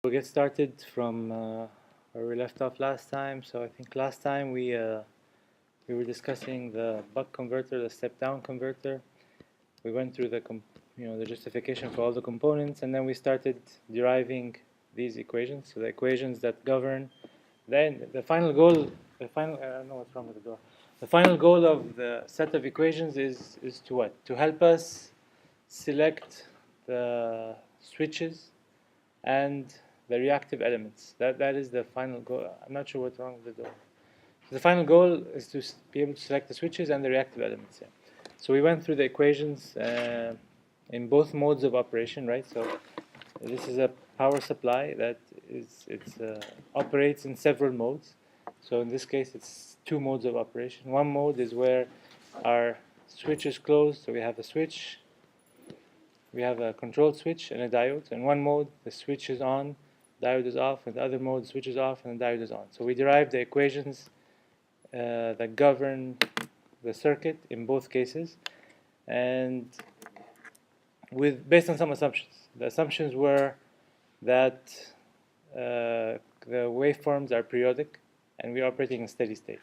We'll get started from where we left off last time. So I think last time we were discussing the buck converter, the step-down converter. We went through the justification for all the components, and then we started deriving these equations. So the equations that govern. Then the final goal, I don't know what's wrong with the door. The final goal of the set of equations is to what? To help us select the switches and the reactive elements. That is the final goal. I'm not sure what's wrong with the door. The final goal is to be able to select the switches and the reactive elements. Yeah. So we went through the equations in both modes of operation, right? So this is a power supply that operates in several modes. So in this case, it's two modes of operation. One mode is where our switch is closed, so we have a switch. We have a control switch and a diode. In one mode, the switch is on, diode is off. In the other mode, the switch is off and the diode is on. So we derive the equations that govern the circuit in both cases, and based on some assumptions. The assumptions were that the waveforms are periodic, and we are operating in steady state,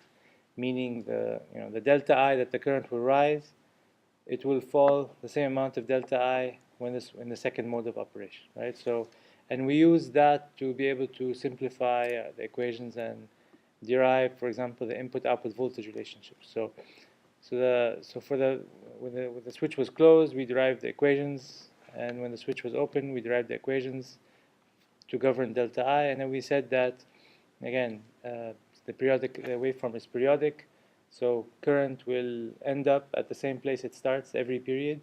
meaning the delta I that the current will rise, it will fall the same amount of delta I when in the second mode of operation, right? So, and we use that to be able to simplify the equations and derive, for example, the input-output voltage relationship. So when the switch was closed, we derived the equations, and when the switch was open, we derived the equations to govern delta I, and then we said that again the waveform is periodic, so current will end up at the same place it starts every period,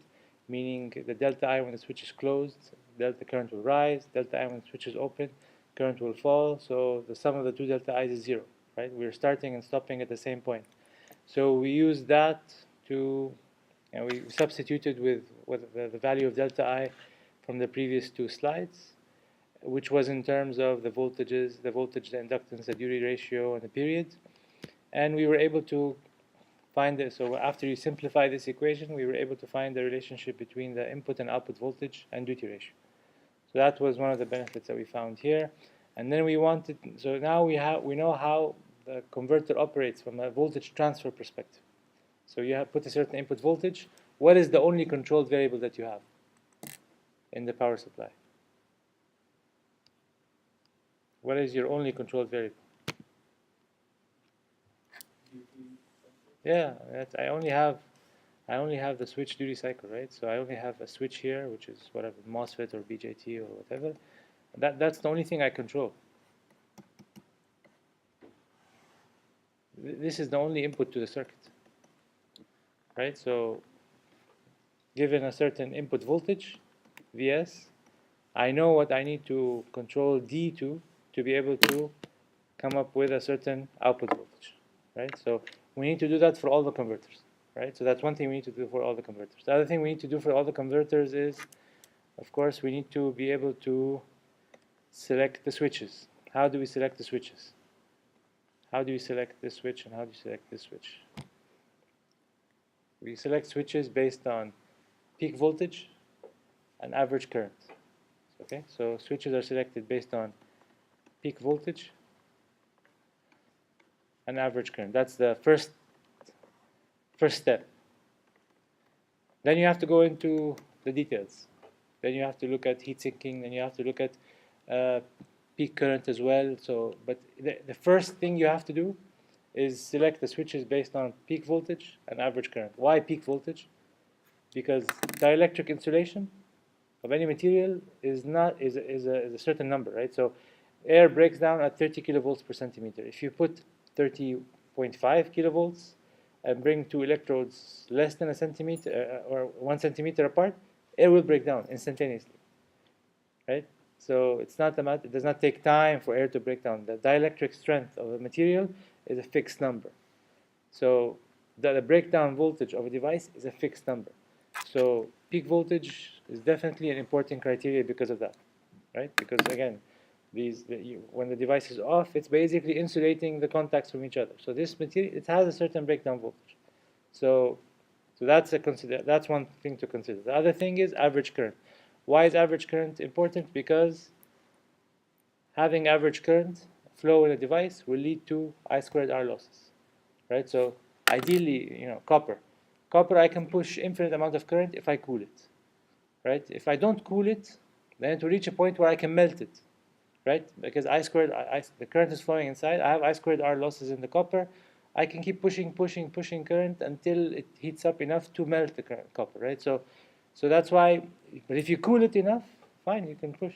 meaning the delta I when the switch is closed, delta current will rise, delta I when the switch is open, current will fall, so the sum of the two delta I's is 0, right? We're starting and stopping at the same point. So we use that to, we substituted with the value of delta I from the previous two slides, which was in terms of the voltages, the voltage, the inductance, the duty ratio, and the period. And we were able to find it. So after you simplify this equation, we were able to find the relationship between the input and output voltage and duty ratio. So that was one of the benefits that we found here. And then so now we know how the converter operates from a voltage transfer perspective. So you have put a certain input voltage. What is the only controlled variable that you have in the power supply? What is your only controlled variable? Yeah, I only have the switch duty cycle, right? So I only have a switch here, which is whatever, MOSFET or BJT or whatever. That's the only thing I control. This is the only input to the circuit, right? So given a certain input voltage, Vs, I know what I need to control D to be able to come up with a certain output voltage, right? So we need to do that for all the converters, right? So that's one thing we need to do for all the converters. The other thing we need to do for all the converters is, of course, we need to be able to select the switches. How do we select the switches? How do you select this switch and how do you select this switch? We select switches based on peak voltage and average current. Okay, so switches are selected based on peak voltage and average current. That's the first step. Then you have to go into the details. Then you have to look at heat sinking. Then you have to look at peak current as well. So, but the first thing you have to do is select the switches based on peak voltage and average current. Why peak voltage? Because dielectric insulation of any material is a certain number, right? So air breaks down at 30 kilovolts per centimeter. If you put 30.5 kilovolts and bring two electrodes less than a centimeter or 1 centimeter apart, air will break down instantaneously, right? So it's not it does not take time for air to break down. The dielectric strength of a material is a fixed number. So the breakdown voltage of a device is a fixed number. So peak voltage is definitely an important criteria because of that, right? Because again, when the device is off, it's basically insulating the contacts from each other. So this material, it has a certain breakdown voltage. So that's one thing to consider. The other thing is average current. Why is average current important? Because having average current flow in a device will lead to I squared R losses, right? So ideally, copper I can push infinite amount of current if I cool it, right? If I don't cool it, then it will reach a point where I can melt it, right? Because the current is flowing inside. I have I squared R losses in the copper. I can keep pushing current until it heats up enough to melt the copper, right? So that's why. But if you cool it enough, fine, you can push.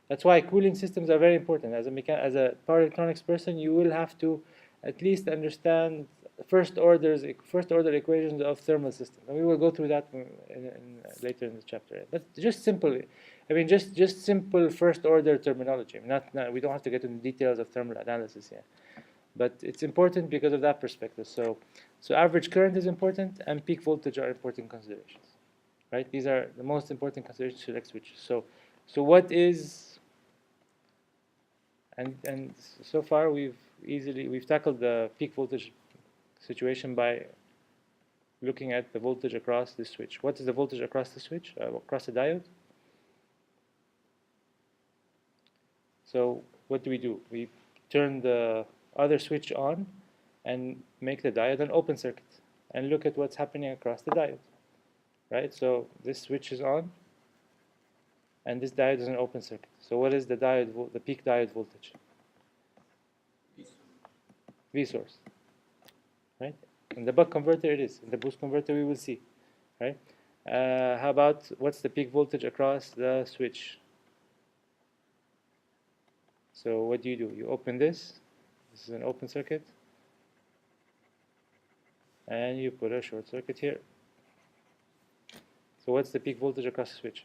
That's why cooling systems are very important. As a power electronics person, you will have to at least understand first order equations of thermal systems, and we will go through that later in the chapter. But just just simple first order terminology. We don't have to get into details of thermal analysis here, but it's important because of that perspective. So average current is important, and peak voltage are important considerations, right? These are the most important considerations to Lec switches. So what is and so far we've tackled the peak voltage situation by looking at the voltage across the switch. What is the voltage across the switch, across the diode? So what do? We turn the other switch on and make the diode an open circuit and look at what's happening across the diode, right? So this switch is on and this diode is an open circuit. So what is the peak diode voltage? V source, right? In the buck converter it is. In the boost converter we will see, right? How about what's the peak voltage across the switch? So what do? You open this. This is an open circuit. And you put a short circuit here. So what's the peak voltage across the switch?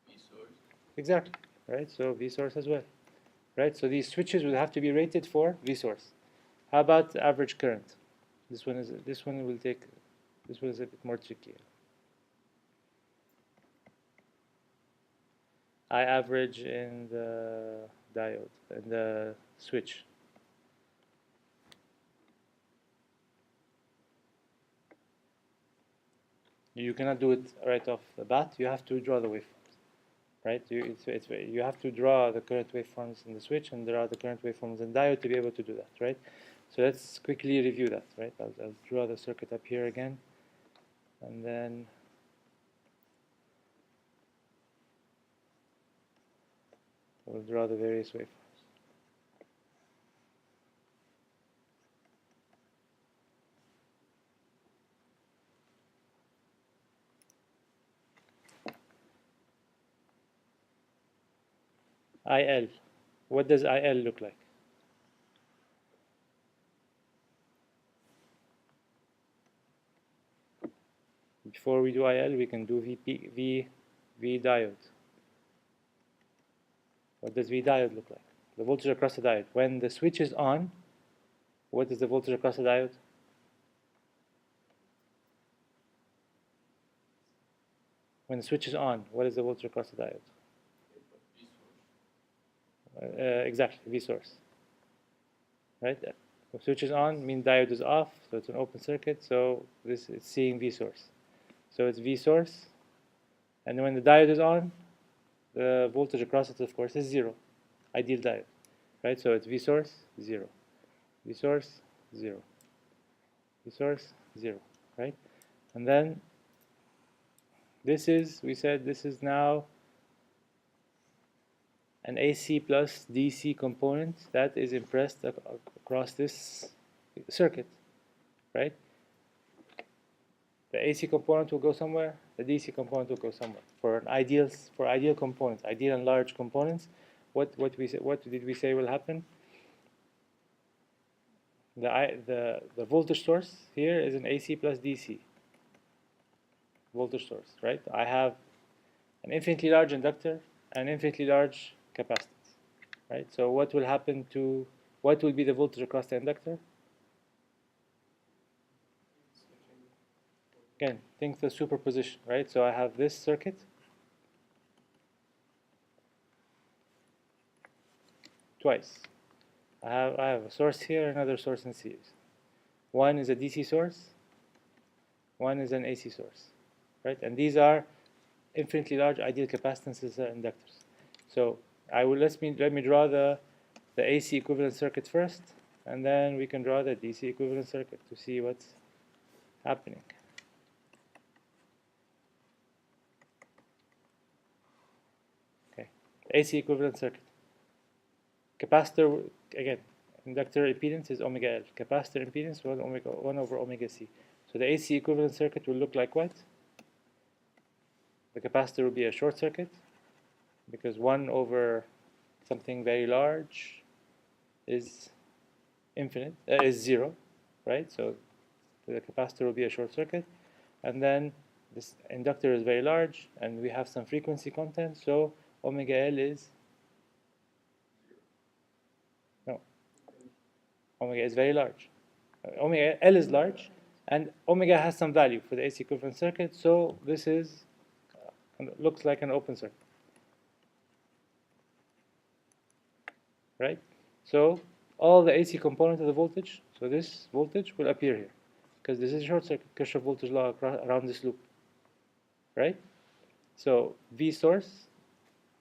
V source. Exactly, right? So V source as well, right? So these switches would have to be rated for V source. How about average current? This one is a bit more tricky. I average in the diode and the switch. You cannot do it right off the bat. You have to draw the waveforms, right? You have to draw the current waveforms in the switch and draw the current waveforms in the diode to be able to do that, right? So let's quickly review that, right? I'll draw the circuit up here again, and then we'll draw the various waveforms. IL. What does IL look like? Before we do IL, we can do V diode. What does V diode look like? The voltage across the diode. When the switch is on, what is the voltage across the diode? When the switch is on, what is the voltage across the diode? Exactly, V source. Right? The switch is on, means diode is off, so it's an open circuit, so this is seeing V source. So it's V source, and when the diode is on, the voltage across it, of course, is 0. Ideal diode. Right? So it's V source, 0. V source, 0. V source, 0. Right? And then we said this is now an AC plus DC component that is impressed across this circuit, right? The AC component will go somewhere, the DC component will go somewhere. For ideal components, ideal and large components, what did we say will happen? The voltage source here is an AC plus DC voltage source, right? I have an infinitely large inductor and infinitely large capacitance, right? So what will be the voltage across the inductor? Again, think the superposition, right? So I have this circuit. Twice. I have a source here, another source in series. One is a DC source, one is an AC source, right? And these are infinitely large ideal capacitances are inductors. So let me draw the AC equivalent circuit first, and then we can draw the DC equivalent circuit to see what's happening. Okay, AC equivalent circuit. Capacitor, again, inductor impedance is omega L. Capacitor impedance 1 over omega C. So the AC equivalent circuit will look like what? The capacitor will be a short circuit, because 1 over something very large is infinite, is 0, right? So the capacitor will be a short circuit, and then this inductor is very large, and we have some frequency content, so omega L is, no, omega is very large. Omega L is large, and omega has some value for the AC equivalent circuit, so this is looks like an open circuit, right? So all the AC component of the voltage, so this voltage will appear here, because this is a short circuit, Kirchhoff voltage law around this loop, right? So V source,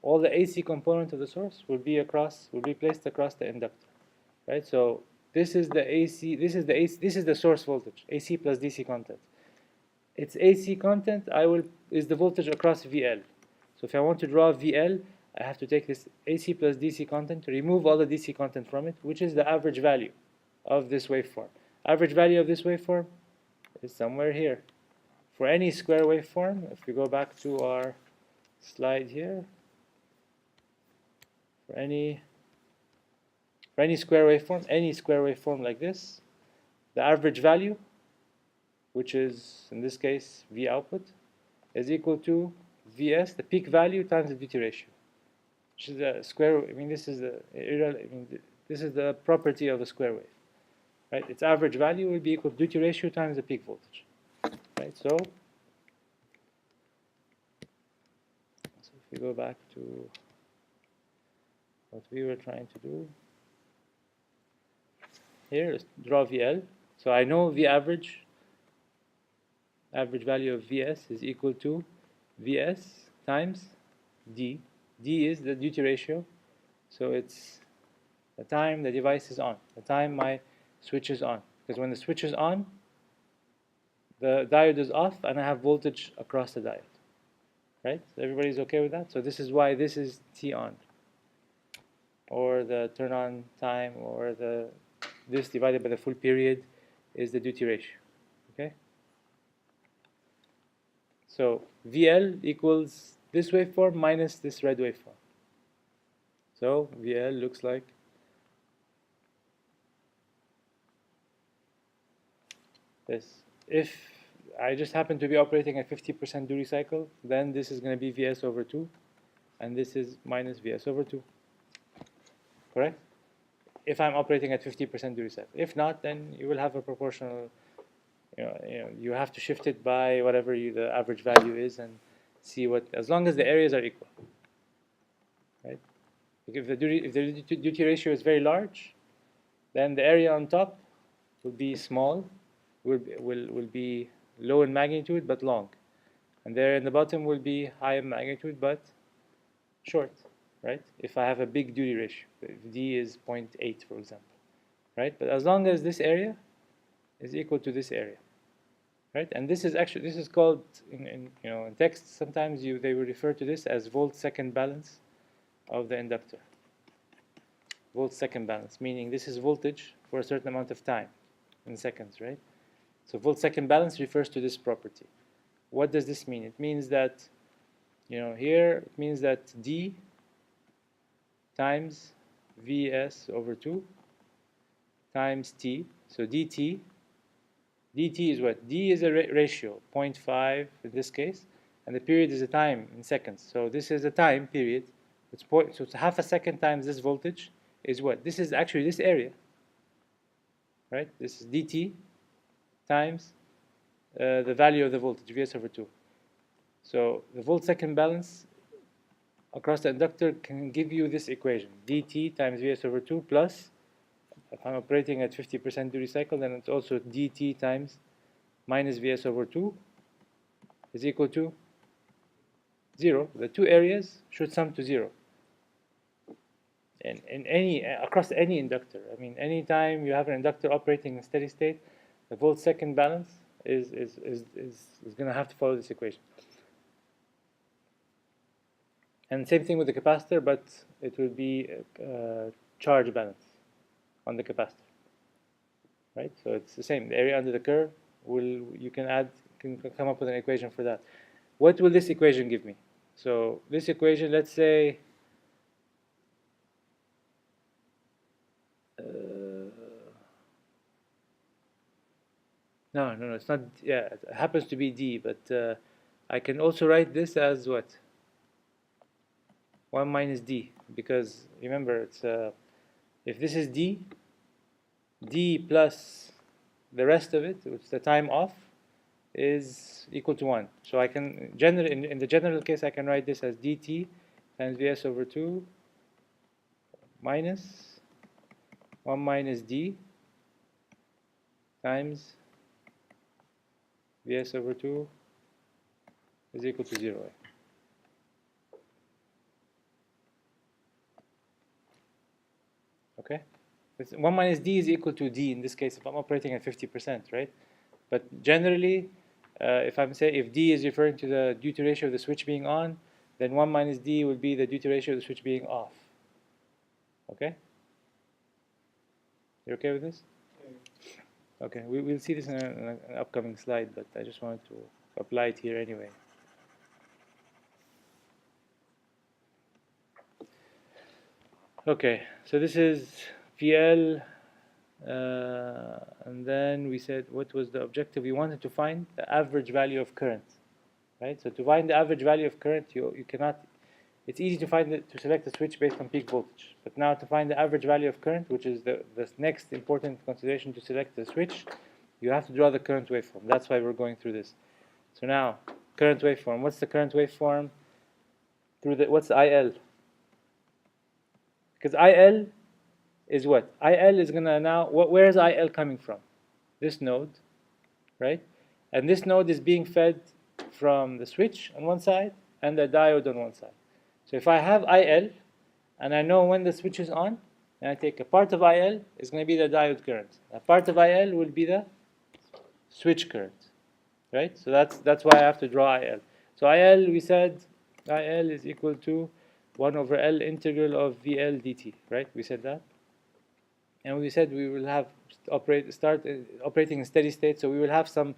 all the AC component of the source will be placed across the inductor, right? So this is the AC, this is the source voltage, AC plus DC content. Its AC content is the voltage across VL. So if I want to draw VL, I have to take this AC plus DC content, remove all the DC content from it, which is the average value of this waveform. Average value of this waveform is somewhere here. For any square waveform, if we go back to our slide here, for any square waveform like this, the average value, which is in this case V output, is equal to Vs, the peak value, times the duty ratio, which is the square. I mean, this is the property of a square wave, right? Its average value will be equal to duty ratio times the peak voltage, right? So if we go back to what we were trying to do here, let's draw VL. So I know V average value of Vs is equal to Vs times D. D is the duty ratio, so it's the time the device is on, the time my switch is on. Because when the switch is on, the diode is off, and I have voltage across the diode, right? So everybody's okay with that? So this is why this is T on, or the turn on time, or this divided by the full period is the duty ratio, okay? So VL equals this waveform minus this red waveform. So VL looks like this. If I just happen to be operating at 50% duty cycle, then this is going to be Vs over 2, and this is minus Vs over 2. Correct? If I'm operating at 50% duty cycle. If not, then you will have a proportional, you have to shift it by whatever the average value is, and see what, as long as the areas are equal, right? If the duty ratio is very large, then the area on top will be small, will be low in magnitude but long, and there in the bottom will be high in magnitude but short, right? If I have a big duty ratio, if D is 0.8, for example, right? But as long as this area is equal to this area, right? And this is called in text, sometimes they will refer to this as volt-second balance of the inductor. Volt-second balance, meaning this is voltage for a certain amount of time in seconds, right? So volt-second balance refers to this property. What does this mean? It means that, here it means that D times Vs over 2 times T. So dt is what? D is a ratio, 0.5 in this case, and the period is a time in seconds. So this is a time period. So it's half a second times this voltage is what? This is actually this area, right? This is dt times the value of the voltage, Vs over 2. So the volt-second balance across the inductor can give you this equation, dt times Vs over 2 plus, if I'm operating at 50% duty cycle, then it's also dt times minus Vs over 2 is equal to 0. The two areas should sum to 0. And in any across any inductor. I mean, anytime you have an inductor operating in steady state, the volt-second balance is going to have to follow this equation. And same thing with the capacitor, but it will be charge balance on the capacitor, right? So it's the same. The area under the curve you can come up with an equation for that. What will this equation give me? So this equation, let's say, no, it's not. Yeah, it happens to be D, but I can also write this as what? 1 minus D, because remember, it's if this is D plus the rest of it, which is the time off, is equal to 1. So I can in the general case, I can write this as dt times Vs over 2 minus 1 minus D times Vs over 2 is equal to 0. Okay? 1 minus D is equal to D in this case if I'm operating at 50%, right? But generally, if D is referring to the duty ratio of the switch being on, then 1 minus D will be the duty ratio of the switch being off. Okay? You okay with this? Okay, we'll see this in an upcoming slide, but I just wanted to apply it here anyway. Okay, so this is VL, and then we said what was the objective? We wanted to find the average value of current, right? So to find the average value of current, you cannot. It's easy to select a switch based on peak voltage, but now to find the average value of current, which is the next important consideration to select the switch, you have to draw the current waveform. That's why we're going through this. So now, current waveform. What's the current waveform? What's the IL? Because IL is what? IL is gonna now. Where is IL coming from? This node, right? And this node is being fed from the switch on one side and the diode on one side. So if I have IL, and I know when the switch is on, and I take a part of IL, it's going to be the diode current. A part of IL will be the switch current, right? So that's why I have to draw IL. So IL, we said, IL is equal to 1 over L integral of VL dt, right? We said that. And we said we will have start operating in steady state, so we will have some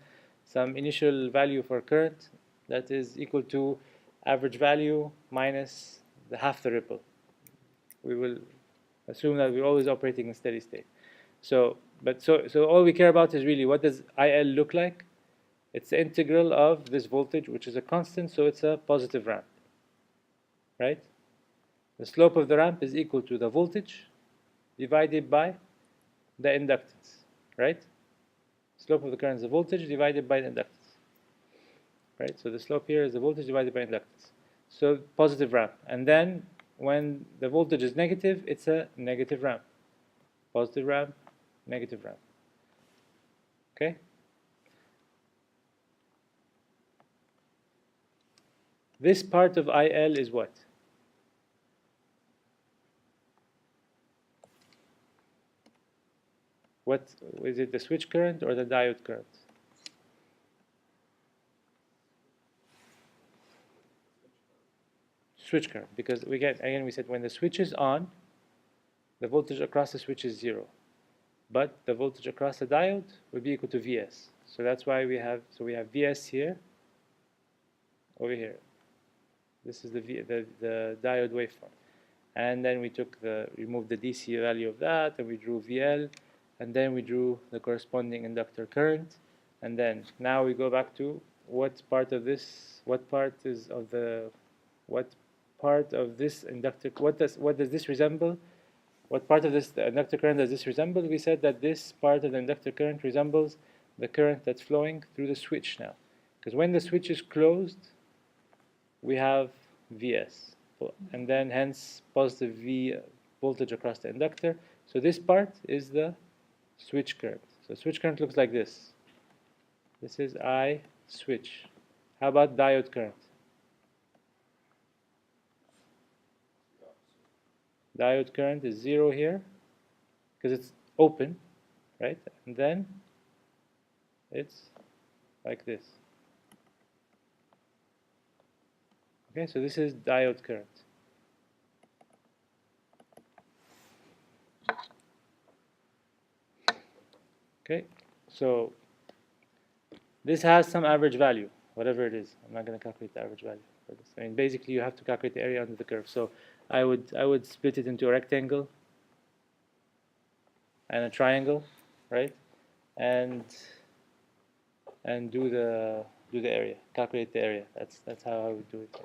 initial value for current that is equal to average value minus half the ripple. We will assume that we're always operating in steady state. So all we care about is really what does IL look like? It's the integral of this voltage, which is a constant, so it's a positive ramp, right? The slope of the ramp is equal to the voltage divided by the inductance, right? Slope of the current is the voltage divided by the inductance, right? So the slope here is the voltage divided by inductance. So positive ramp. And then when the voltage is negative, it's a negative ramp. Positive ramp, negative ramp. Okay? This part of IL is what? What is it, the switch current or the diode current? Switch current, because we said when the switch is on, the voltage across the switch is 0, but the voltage across the diode will be equal to Vs. So that's why we have Vs here, over here. This is the diode waveform, and then we removed the DC value of that, and we drew VL, and then we drew the corresponding inductor current, and then now we go back to what part of this inductor, what does this resemble? What part of this inductor current does this resemble? We said that this part of the inductor current resembles the current that's flowing through the switch now, because when the switch is closed, we have Vs, and then hence positive V voltage across the inductor. So this part is the switch current. So switch current looks like this. This is I switch. How about diode current? diode current is 0 here because it's open, right? And then it's like this. Okay, so this is diode current. Okay, so this has some average value, whatever it is. I'm not going to calculate the average value for this. I mean, basically, you have to calculate the area under the curve. So I would split it into a rectangle and a triangle, right? And do the area, calculate the area. That's how I would do it.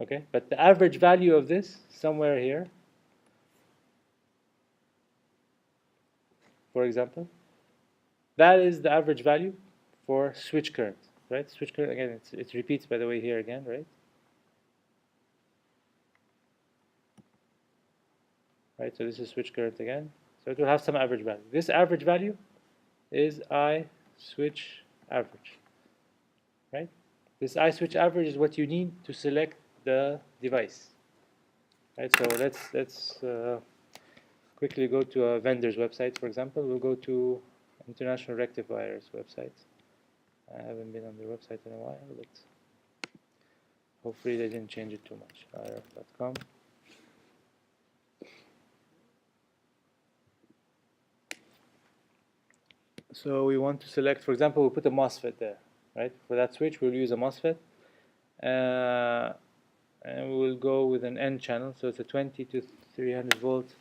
Okay, but the average value of this somewhere here, for example, that is the average value for switch current, right? Switch current again, it repeats by the way here again, right? Right, so this is switch current again. So it will have some average value. This average value is I switch average, right? This I switch average is what you need to select the device, right? So let's quickly go to a vendor's website, for example. We'll go to International Rectifier's website. I haven't been on their website in a while, but hopefully they didn't change it too much. irf.com. So we want to select, for example, we'll put a MOSFET there, right? For that switch, we'll use a MOSFET. And we will go with an N channel, so it's a 20 to 300 volt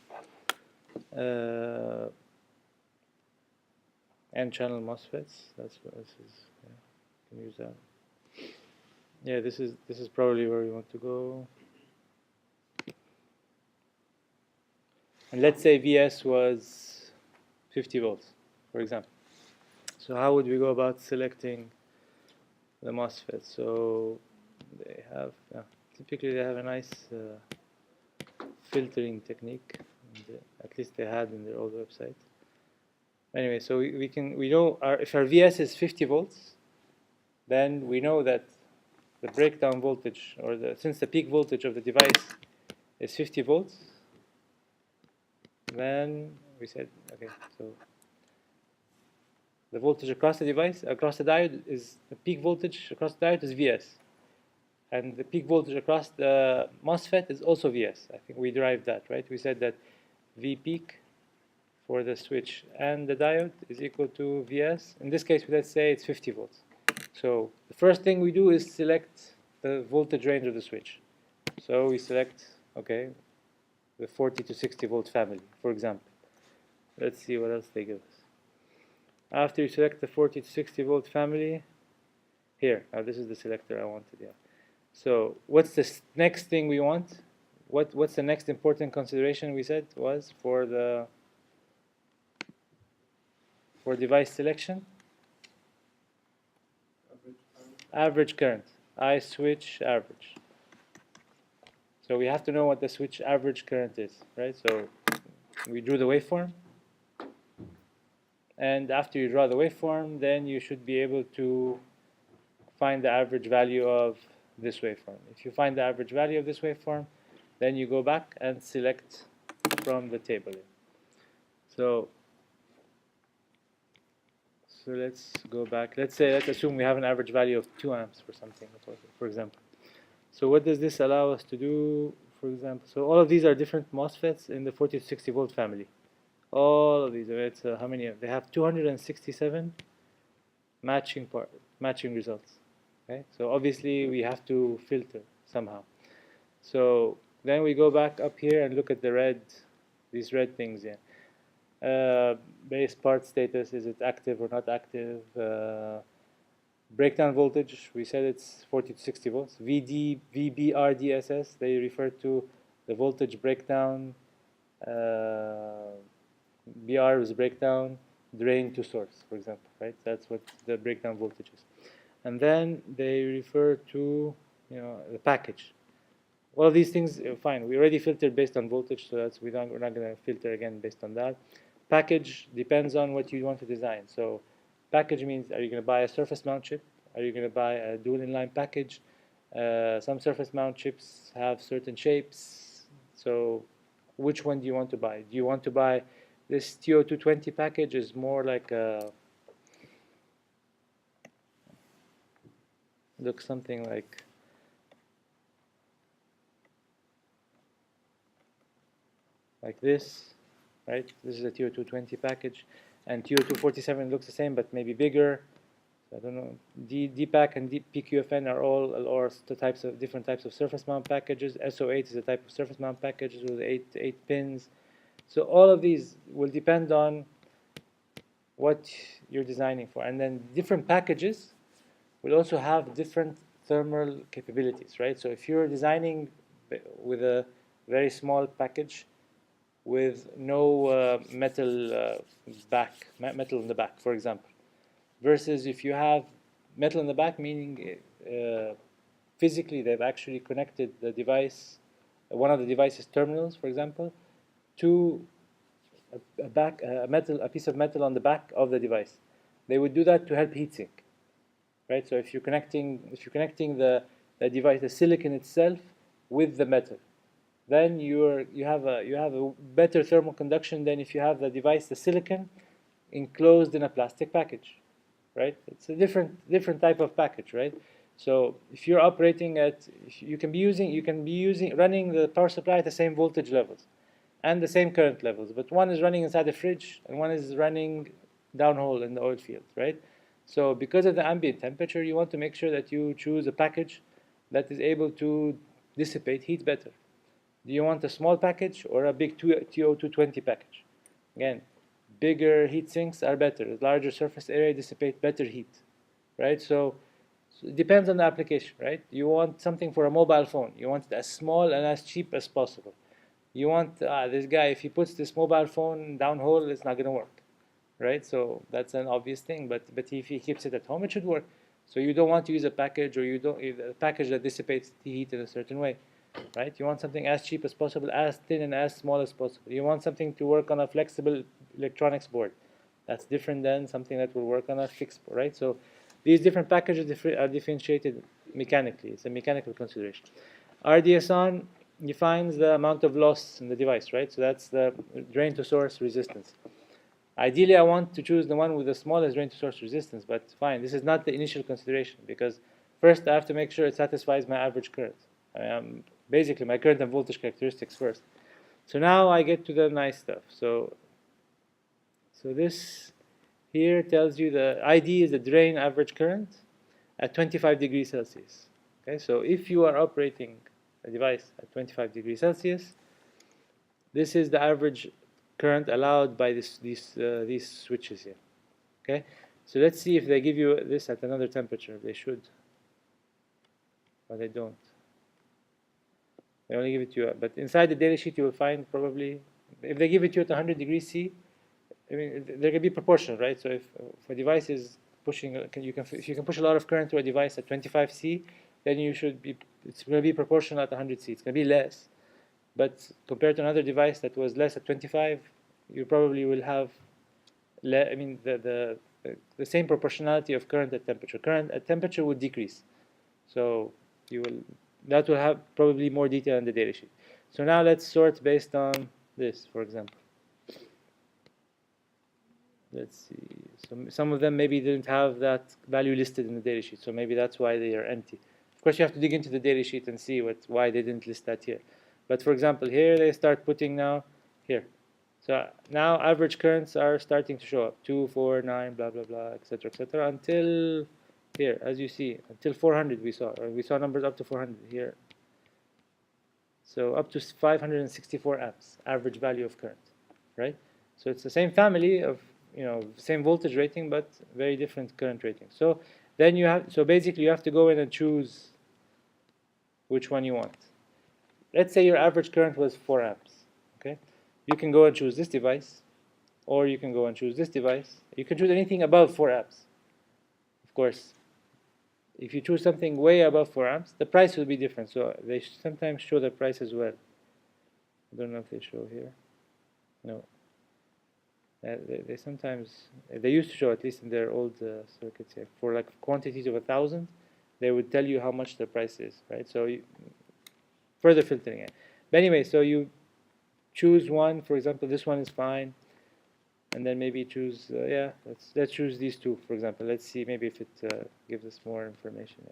N channel MOSFETs. That's what this is. Yeah, you can use that. Yeah, this is probably where we want to go. And let's say VS was 50 volts, for example. So how would we go about selecting the MOSFET? So they have, typically they have a nice filtering technique. At least they had in their old website. Anyway, so we know if our VS is 50 volts, then we know that the breakdown voltage, or since the peak voltage of the device is 50 volts, then we said, okay, so the voltage across the device, across the diode, is the peak voltage across the diode is Vs, and the peak voltage across the MOSFET is also Vs. I think we derived that, right? We said that V peak for the switch and the diode is equal to Vs. In this case, let's say it's 50 volts. So the first thing we do is select the voltage range of the switch. So we select, okay, the 40 to 60 volt family, for example. Let's see what else they give us. After you select the 40 to 60 volt family, here, now this is the selector I wanted, yeah. So what's the next thing we want? What's the next important consideration we said was for device selection? Average current. I switch average. So we have to know what the switch average current is, right? So we drew the waveform. And after you draw the waveform, then you should be able to find the average value of this waveform. If you find the average value of this waveform, then you go back and select from the table. So let's go back. Let's assume we have an average value of 2 amps for something, for example. So what does this allow us to do, for example? So all of these are different MOSFETs in the 40 to 60 volt family. All of these, it's how many? They have 267 matching results. Okay, so obviously we have to filter somehow. So then we go back up here and look at these red things here. Base part status, is it active or not active? Breakdown voltage, we said it's 40 to 60 volts. VD, VB, RDSS, they refer to the voltage breakdown. BR is breakdown, drain to source, for example, right? That's what the breakdown voltage is. And then they refer to, the package. All of these things, fine. We already filtered based on voltage, so we're not going to filter again based on that. Package depends on what you want to design. So package means, are you going to buy a surface mount chip? Are you going to buy a dual inline package? Some surface mount chips have certain shapes. So which one do you want to buy? Do you want to buy this TO220 package? Is more like a, looks something like this, right? This is a TO220 package, and TO247 looks the same but maybe bigger. I don't know. DPAC and PQFN are all the types of different types of surface mount packages. SO8 is a type of surface mount package with eight pins. So all of these will depend on what you're designing for, and then different packages will also have different thermal capabilities, right? So if you're designing with a very small package with no metal metal in the back, for example, versus if you have metal in the back, meaning physically they've actually connected the device, one of the device's terminals, for example, to a piece of metal on the back of the device. They would do that to help heatsink, right? So if you're connecting the device, the silicon itself, with the metal, then you have a better thermal conduction than if you have the device, the silicon, enclosed in a plastic package, right? It's a different type of package, right? So if you're operating at, you can be running the power supply at the same voltage levels and the same current levels, but one is running inside the fridge and one is running downhole in the oil field, right? So because of the ambient temperature, you want to make sure that you choose a package that is able to dissipate heat better. Do you want a small package or a big TO220 package? Again, bigger heat sinks are better. Larger surface area dissipate better heat, right? So it depends on the application, right? You want something for a mobile phone. You want it as small and as cheap as possible. You want this guy, if he puts this mobile phone downhole, it's not going to work, right? So that's an obvious thing. But if he keeps it at home, it should work. So you don't want to use a package a package that dissipates the heat in a certain way, right? You want something as cheap as possible, as thin and as small as possible. You want something to work on a flexible electronics board. That's different than something that will work on a fixed board, right? So these different packages are differentiated mechanically. It's a mechanical consideration. RDS-on defines the amount of loss in the device, right? So that's the drain to source resistance. Ideally, I want to choose the one with the smallest drain to source resistance, but fine, this is not the initial consideration, because first I have to make sure it satisfies my average current. Basically, my current and voltage characteristics first. So now I get to the nice stuff. So this here tells you the ID is the drain average current at 25 degrees Celsius. Okay, so if you are operating a device at 25 degrees Celsius, this is the average current allowed by these switches here. Okay, so let's see if they give you this at another temperature. They should, but they don't. They only give it to you, but inside the data sheet you will find probably, if they give it to you at 100 degrees C, I mean, they're going to be proportional, right? So if a device is pushing, if you can push a lot of current to a device at 25 C, then it's going to be proportional at 100 C. It's going to be less, but compared to another device that was less at 25, you probably will have, the same proportionality of current at temperature. Current at temperature would decrease, so that will have probably more detail in the datasheet. So now let's sort based on this, for example. Let's see. Some of them maybe didn't have that value listed in the datasheet, so maybe that's why they are empty. Of course, you have to dig into the datasheet and see why they didn't list that here. But for example, here they start putting now here. So now average currents are starting to show up, 2, 4, 9, blah blah blah, etc., until here, as you see, until 400 we saw numbers up to 400 here. So up to 564 amps, average value of current, right? So it's the same family of, same voltage rating, but very different current rating. So then basically you have to go in and choose which one you want. Let's say your average current was 4 amps, okay? You can go and choose this device, or you can go and choose this device. You can choose anything above 4 amps. Of course, if you choose something way above 4 amps, the price will be different. So they sometimes show the price as well. I don't know if they show here. No. They sometimes, they used to show, at least in their old circuits here, for like quantities of 1,000, they would tell you how much the price is, right? So further filtering it. But anyway, so choose one. For example, this one is fine, and then maybe choose. Yeah, let's choose these two. For example, let's see maybe if it gives us more information.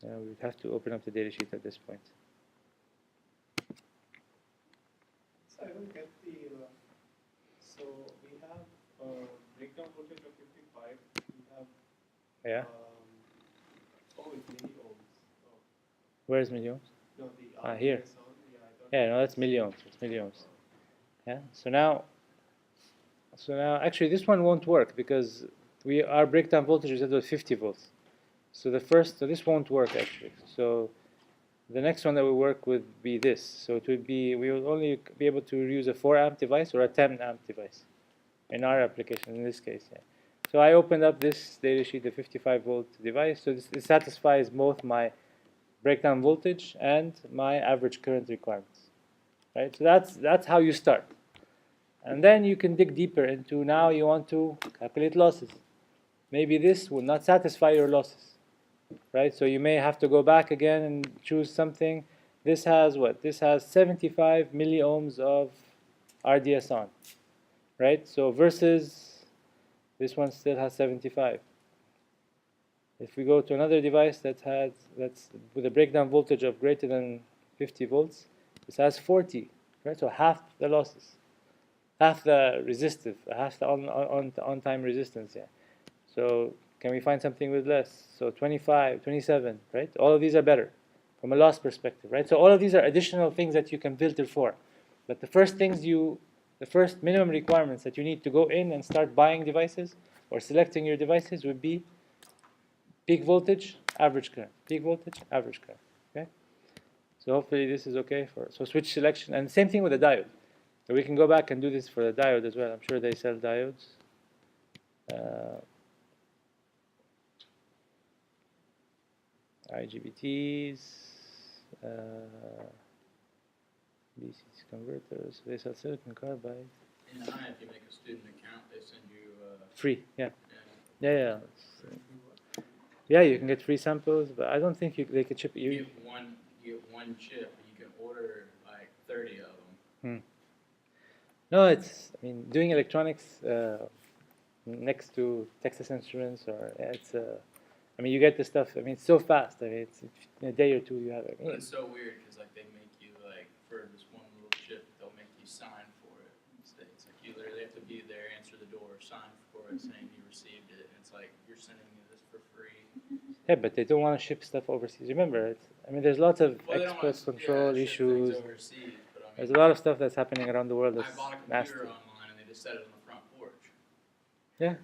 We would have to open up the data sheet at this point. So I don't get the. So we have breakdown voltage of 55. We have. Yeah. Oh, it's milliohms. Oh. Where's milliohms? No, the here. sound. Yeah, no, that's milliohms. It's milliohms. Yeah. So now, actually, this one won't work because our breakdown voltage is at 50 volts. So this won't work actually. So the next one that will work would be this. So it would be, we will only be able to use a 4 amp device or a 10 amp device in our application in this case. Yeah. So I opened up this datasheet, the 55 volt device. So it satisfies both my breakdown voltage and my average current requirements. Right. So that's how you start. And then you can dig deeper into, now you want to calculate losses. Maybe this will not satisfy your losses, right? So you may have to go back again and choose something. This has what? This has 75 milliohms of RDS on, right? So versus this one still has 75. If we go to another device that's with a breakdown voltage of greater than 50 volts, this has 40, right? So half the losses. Half the resistive, half the on-time resistance, yeah. So can we find something with less? So 25, 27, right? All of these are better from a loss perspective, right? So all of these are additional things that you can filter for. But the first minimum requirements that you need to go in and start buying devices or selecting your devices would be peak voltage, average current. Peak voltage, average current, okay? So hopefully this is okay so switch selection, and same thing with the diode. So we can go back and do this for the diode as well. I'm sure they sell diodes. IGBTs, BCC converters. They sell silicon carbide. In the if you make a student account, they send you free. Yeah. Yeah. Yeah, you can get free samples, but I don't think they could ship you. You get one chip. You can order like 30 of them. No, I mean, doing electronics next to Texas Instruments, or I mean, you get the stuff. I mean, it's so fast. I mean, it's in a day or two you have it. But it's so weird because like they make you for this one little chip, they'll make you sign for it. It's like you literally have to be there, answer the door, sign for it, saying you received it. And it's like you're sending me this for free. Yeah, but they don't want to ship stuff overseas. Remember, I mean, there's lots of export control issues. There's a lot of stuff that's happening around the world that's I bought a nasty. computer online and they just set it on the front porch. Yeah.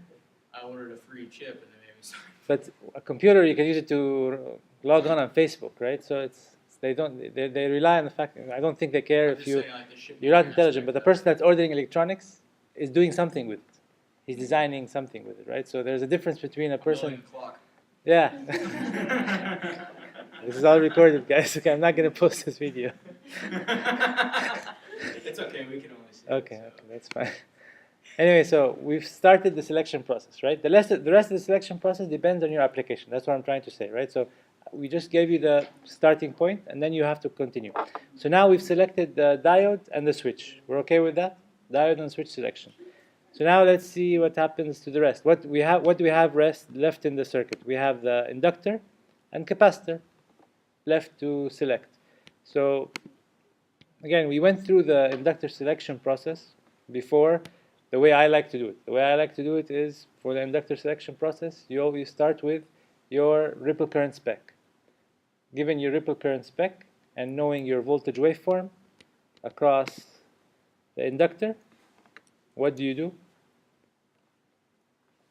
I ordered a free chip and they made me sign. But a computer, you can use it to log on Facebook, right? So they rely on the fact. I don't think they care if you're not intelligent. But the person that's ordering electronics is doing something with it. He's designing something with it, right? So there's a difference between a person. Yeah. This is all recorded, guys. Okay, I'm not going to post this video. It's okay, we can only see okay, that's fine. Anyway, so we've started the selection process, right? The rest of the selection process depends on your application. That's what I'm trying to say, right? So we just gave you the starting point, and then you have to continue. So now we've selected the diode and the switch. We're okay with that? Diode and switch selection. So now let's see what happens to the rest. What do we have left in the circuit? We have the inductor and capacitor left to select. So again, we went through the inductor selection process before. The way I like to do it. The way I like to do it is, for the inductor selection process, you always start with your ripple current spec. Given your ripple current spec and knowing your voltage waveform across the inductor, what do?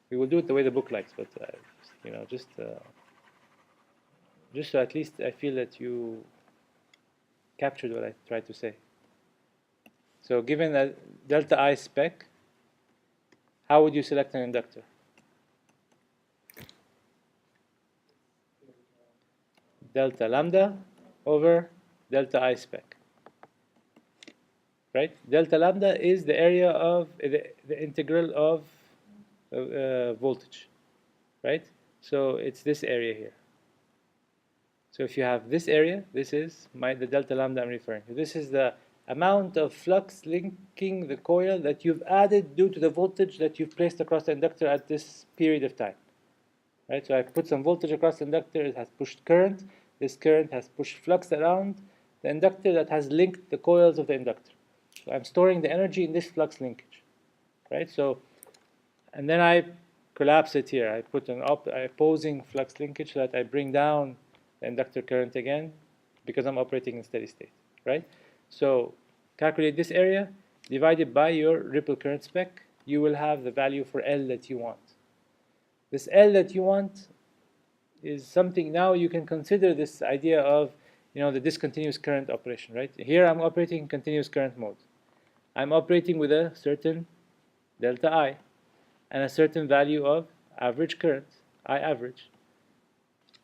We will do it the way the book likes, but just so at least I feel that you captured what I tried to say. So given a delta I spec, how would you select an inductor? Delta lambda over delta I spec. Right? Delta lambda is the area of the integral of voltage. Right? So it's this area here. So if you have this area, this is the delta lambda I'm referring to. This is the amount of flux linking the coil that you've added due to the voltage that you've placed across the inductor at this period of time. Right? So I put some voltage across the inductor, it has pushed current. This current has pushed flux around the inductor that has linked the coils of the inductor. So I'm storing the energy in this flux linkage. Right? So, and then I collapse it here. I put an opposing flux linkage so that I bring down the inductor current again because I'm operating in steady state. Right? So calculate this area, divided by your ripple current spec, you will have the value for L that you want. This L that you want is something now you can consider this idea of, the discontinuous current operation, right? Here I'm operating in continuous current mode. I'm operating with a certain delta I and a certain value of average current, I average.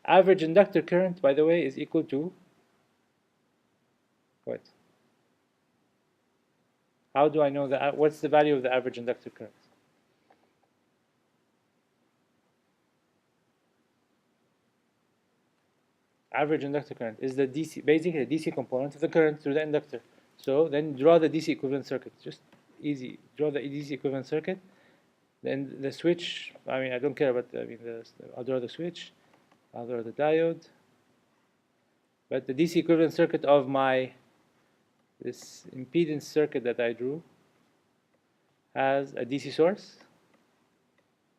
Average inductor current, by the way, is equal to what? How do I know that? What's the value of the average inductor current? Average inductor current is the DC, basically the DC component of the current through the inductor. So then draw the DC equivalent circuit. Just easy. Draw the DC equivalent circuit. Then the switch. I don't care about. I'll draw the switch. I'll draw the diode. But the DC equivalent circuit of this impedance circuit that I drew has a DC source,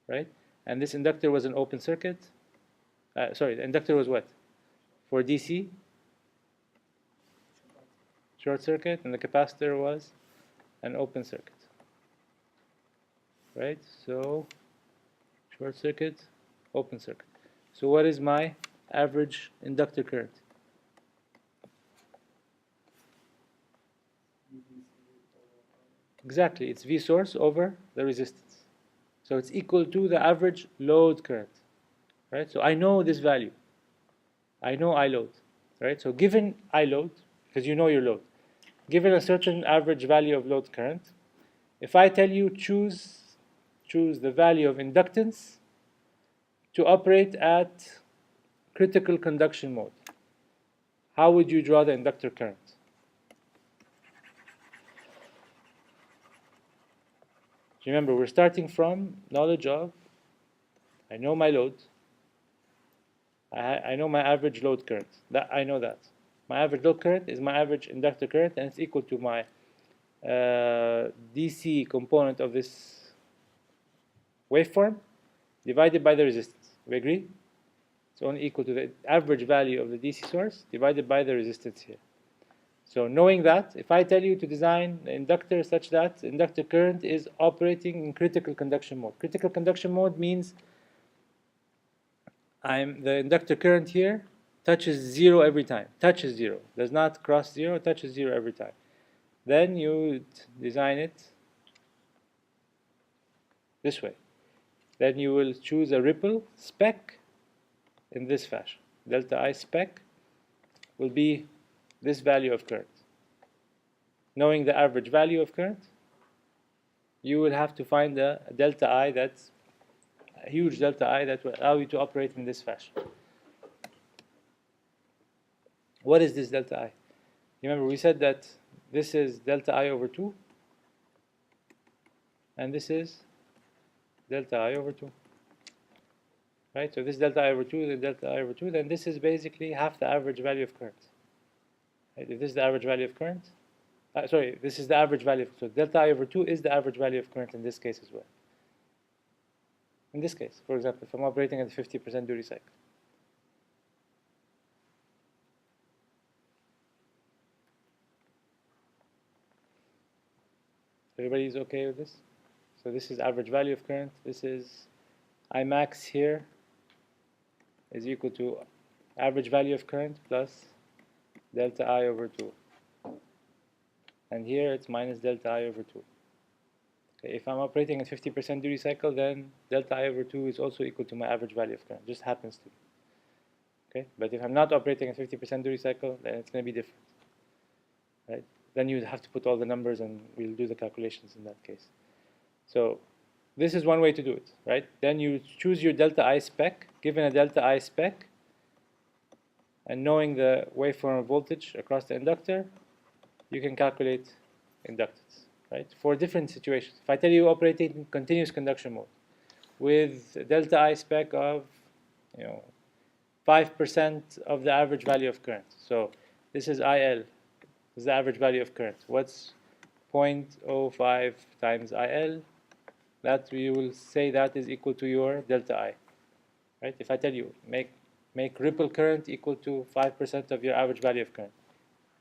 right? And this inductor was an open circuit. The inductor was what? For DC, short circuit, and the capacitor was an open circuit. Right? So, short circuit, open circuit. So what is my average inductor current? Exactly, it's V source over the resistance. So it's equal to the average load current. Right? So I know this value. I know I load, right? So given I load, because you know your load, given a certain average value of load current, if I tell you choose the value of inductance to operate at critical conduction mode, how would you draw the inductor current? Remember, we're starting from knowledge of, I know my load, I know my average load current. I know that. My average load current is my average inductor current, and it's equal to my DC component of this waveform divided by the resistance. We agree? It's only equal to the average value of the DC source divided by the resistance here. So knowing that, if I tell you to design an inductor such that inductor current is operating in critical conduction mode. Critical conduction mode means the inductor current here touches zero every time. Touches zero. Does not cross zero, touches zero every time. Then you design it this way. Then you will choose a ripple spec in this fashion. Delta I spec will be this value of current. Knowing the average value of current, you will have to find a delta I that's a huge delta I that will allow you to operate in this fashion. What is this delta I? Remember, we said that this is delta I over 2, and this is delta I over 2. Right? So this delta I over 2, then delta I over 2, then this is basically half the average value of current. Right? If this is the average value of current, this is the average value. So delta I over 2 is the average value of current in this case as well. In this case, for example, if I'm operating at 50% duty cycle. Everybody's okay with this? So this is average value of current. This is I max here is equal to average value of current plus delta I over 2. And here it's minus delta I over 2. Okay, if I'm operating at 50% duty cycle, then delta I over 2 is also equal to my average value of current. Just happens to be. Okay, but if I'm not operating at 50% duty cycle, then it's going to be different. Right? Then you have to put all the numbers, and we'll do the calculations in that case. So this is one way to do it, right? Then you choose your delta I spec. Given a delta I spec, and knowing the waveform of voltage across the inductor, you can calculate inductance, right? For different situations. If I tell you operating in continuous conduction mode with delta I spec of, 5% of the average value of current. So this is IL, this is the average value of current. What's 0.05 times IL? That we will say that is equal to your delta I, right? If I tell you make ripple current equal to 5% of your average value of current,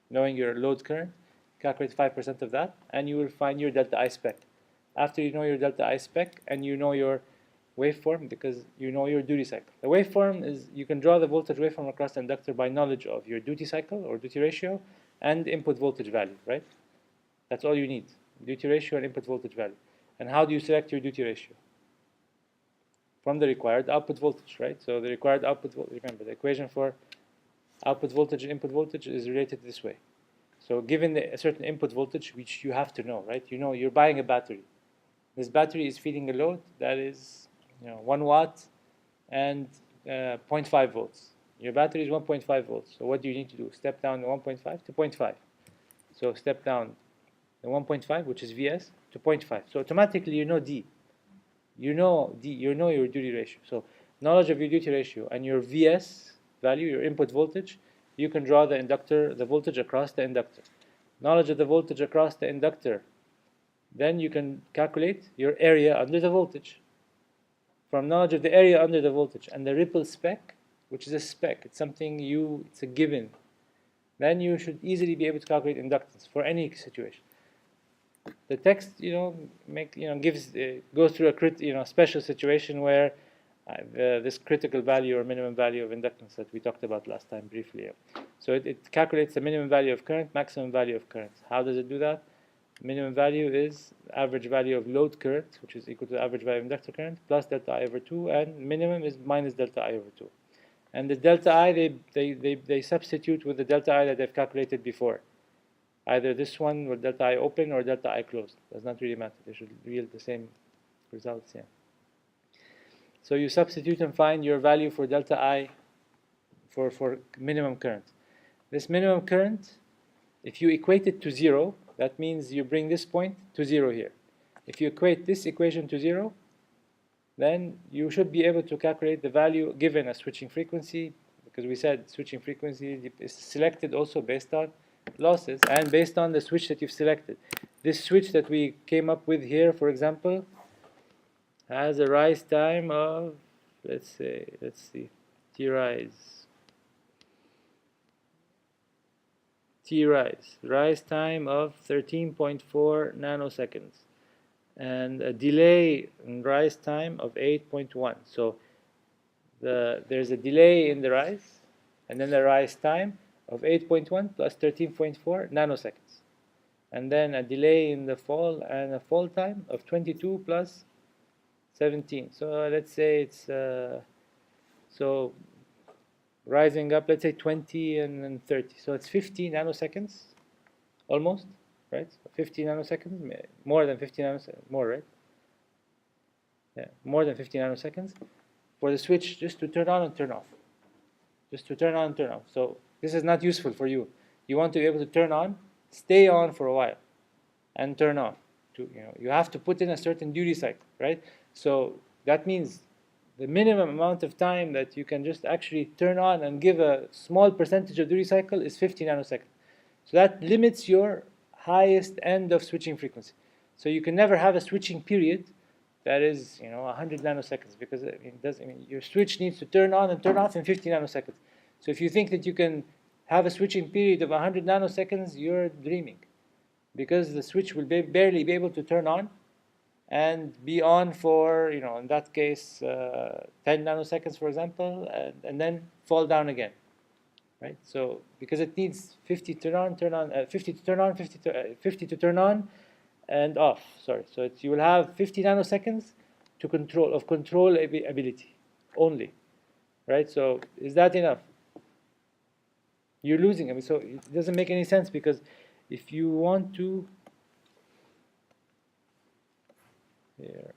knowing your load current, calculate 5% of that, and you will find your delta I spec. After you know your delta I spec and you know your waveform, because you know your duty cycle. The waveform is, you can draw the voltage waveform across the inductor by knowledge of your duty cycle or duty ratio and input voltage value, right? That's all you need, duty ratio and input voltage value. And how do you select your duty ratio? From the required output voltage, right? So the required output voltage, remember the equation for output voltage and input voltage is related this way. So given a certain input voltage, which you have to know, right? You know, you're buying a battery. This battery is feeding a load that is 1 watt and 0.5 volts. Your battery is 1.5 volts. So what do you need to do? Step down the 1.5 to 0.5. So step down the 1.5, which is Vs, to 0.5. So automatically you know D. You know D. You know your duty ratio. So knowledge of your duty ratio and your Vs value, your input voltage, you can draw the inductor, the voltage across the inductor. Knowledge of the voltage across the inductor, then you can calculate your area under the voltage. From knowledge of the area under the voltage and the ripple spec, which is a spec, it's something it's a given, then you should easily be able to calculate inductance for any situation. The text, goes through a special situation where this critical value or minimum value of inductance that we talked about last time briefly. So it calculates the minimum value of current, maximum value of current. How does it do that? Minimum value is average value of load current, which is equal to the average value of inductor current, plus delta I over 2, and minimum is minus delta I over 2. And the delta I, they substitute with the delta I that they've calculated before. Either this one with delta I open or delta I closed. Does not really matter. They should yield the same results, yeah. So you substitute and find your value for delta I for minimum current. This minimum current, if you equate it to 0, that means you bring this point to 0 here. If you equate this equation to 0, then you should be able to calculate the value given a switching frequency, because we said switching frequency is selected also based on losses and based on the switch that you've selected. This switch that we came up with here, for example, has a rise time of, let's see, T rise time of 13.4 nanoseconds, and a delay in rise time of 8.1. So there's a delay in the rise, and then the rise time of 8.1 plus 13.4 nanoseconds, and then a delay in the fall and a fall time of 22 plus 17. So let's say it's so rising up, let's say 20 and then 30. So it's 50 nanoseconds, almost, right? 50 nanoseconds, more than 50 nanoseconds, more, right? Yeah, more than 50 nanoseconds for the switch just to turn on and turn off. Just to turn on and turn off. So this is not useful for you. You want to be able to turn on, stay on for a while, and turn off. You have to put in a certain duty cycle, right? So that means the minimum amount of time that you can just actually turn on and give a small percentage of duty cycle is 50 nanoseconds. So that limits your highest end of switching frequency. So you can never have a switching period that is 100 nanoseconds, because your switch needs to turn on and turn off in 50 nanoseconds. So if you think that you can have a switching period of 100 nanoseconds, you're dreaming, because the switch will barely be able to turn on and be on for, in that case, 10 nanoseconds, for example, and then fall down again, right? So because it needs 50 to turn on, 50 to turn on, 50 to turn on and off. Sorry. So you will have 50 nanoseconds to control ability only, right? So is that enough? You're losing. So it doesn't make any sense, because if you want to, here,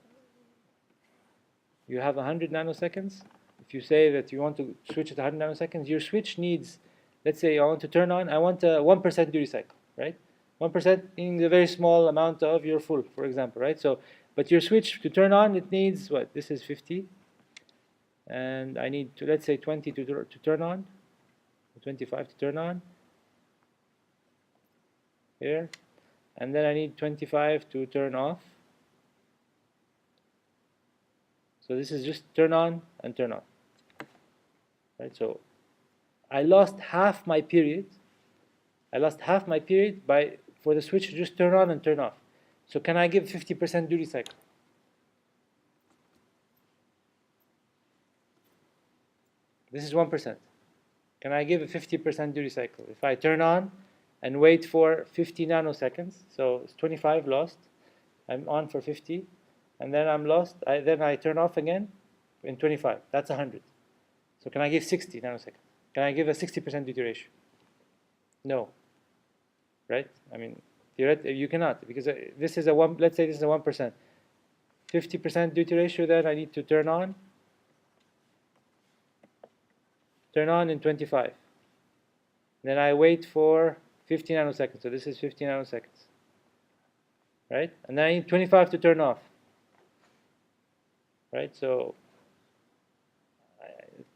you have 100 nanoseconds, if you say that you want to switch at 100 nanoseconds, your switch needs, let's say I want to turn on, I want a 1% duty cycle, right? 1% in the very small amount of your full, for example, right? So, but your switch to turn on, it needs what? This is 50, and I need to, let's say 20 to turn on, 25 to turn on, here, and then I need 25 to turn off. So this is just turn on and turn off, right? So I lost half my period. I lost half my period for the switch to just turn on and turn off. So can I give 50% duty cycle? This is 1%. Can I give a 50% duty cycle? If I turn on and wait for 50 nanoseconds, so it's 25 lost, I'm on for 50, and then I'm lost, then I turn off again in 25, that's 100. So can I give 60 nanoseconds? Can I give a 60% duty ratio? No, right? I mean, theoretically, you cannot, because this is a one, let's say this is a 1%. 50% duty ratio, then I need to turn on in 25. Then I wait for 50 nanoseconds, so this is 50 nanoseconds, right? And then I need 25 to turn off, right? So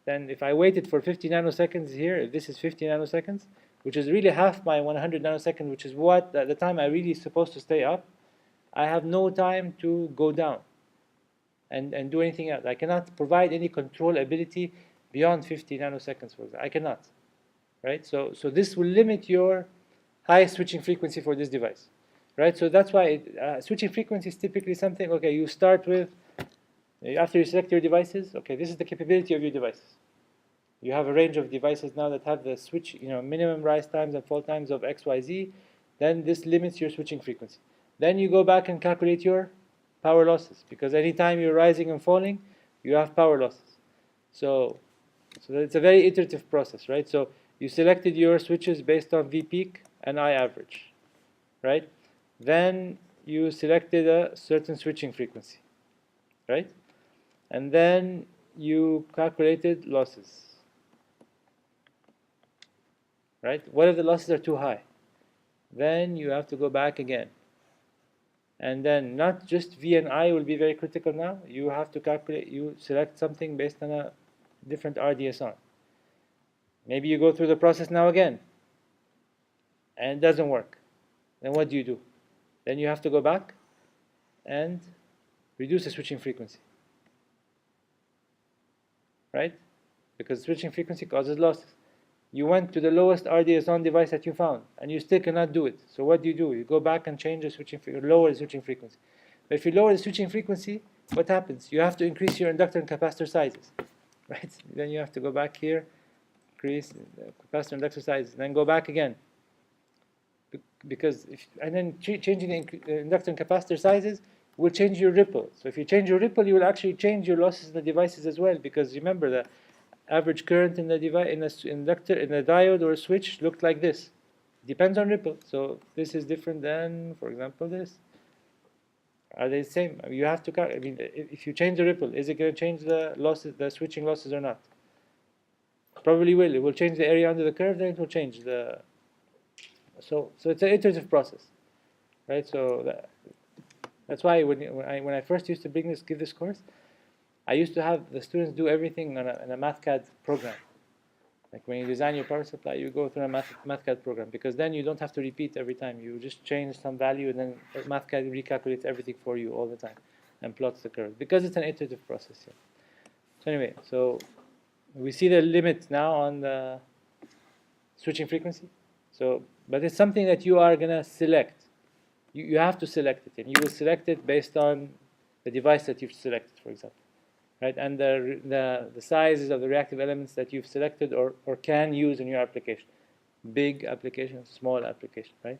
then if I waited for 50 nanoseconds here, if this is 50 nanoseconds, which is really half my 100 nanoseconds, which is what at the time I really supposed to stay up, I have no time to go down and do anything else. I cannot provide any control ability beyond 50 nanoseconds, for example. I cannot, right? So this will limit your high switching frequency for this device, right? So that's why switching frequency is typically something, okay, you start with, after you select your devices, okay, this is the capability of your devices. You have a range of devices now that have the switch, minimum rise times and fall times of X, Y, Z. Then this limits your switching frequency. Then you go back and calculate your power losses, because anytime you're rising and falling, you have power losses. So it's a very iterative process, right? So you selected your switches based on V peak and I average, right? Then you selected a certain switching frequency, right? And then you calculated losses, right? What if the losses are too high? Then you have to go back again. And then not just V and I will be very critical now. You have to calculate, you select something based on a different RDS-on. Maybe you go through the process now again, and it doesn't work. Then what do? Then you have to go back and reduce the switching frequency, right? Because switching frequency causes losses. You went to the lowest RDS-on device that you found, and you still cannot do it. So what do? You go back and change the switching lower the switching frequency. But if you lower the switching frequency, what happens? You have to increase your inductor and capacitor sizes, right? Then you have to go back here, increase the capacitor and inductor sizes, and then go back again. Because and then changing the inductor and capacitor sizes will change your ripple. So if you change your ripple, you will actually change your losses in the devices as well. Because remember, the average current in the device, in the inductor, in a diode or a switch, looked like this. Depends on ripple. So this is different than, for example, this. Are they the same? You have to. I mean, if you change the ripple, is it going to change the losses, the switching losses, or not? Probably will. It will change the area under the curve. Then it will change the. So it's an iterative process, right? So that's why when I first used to give this course, I used to have the students do everything in a MathCAD program. Like when you design your power supply, you go through a MathCAD program, because then you don't have to repeat every time. You just change some value, and then MathCAD recalculates everything for you all the time and plots the curve, because it's an iterative process. Yeah. So anyway, so we see the limit now on the switching frequency. So, but it's something that you are gonna select. You have to select it, and you will select it based on the device that you've selected, for example. Right, and the sizes of the reactive elements that you've selected or can use in your application. Big application, small application, right?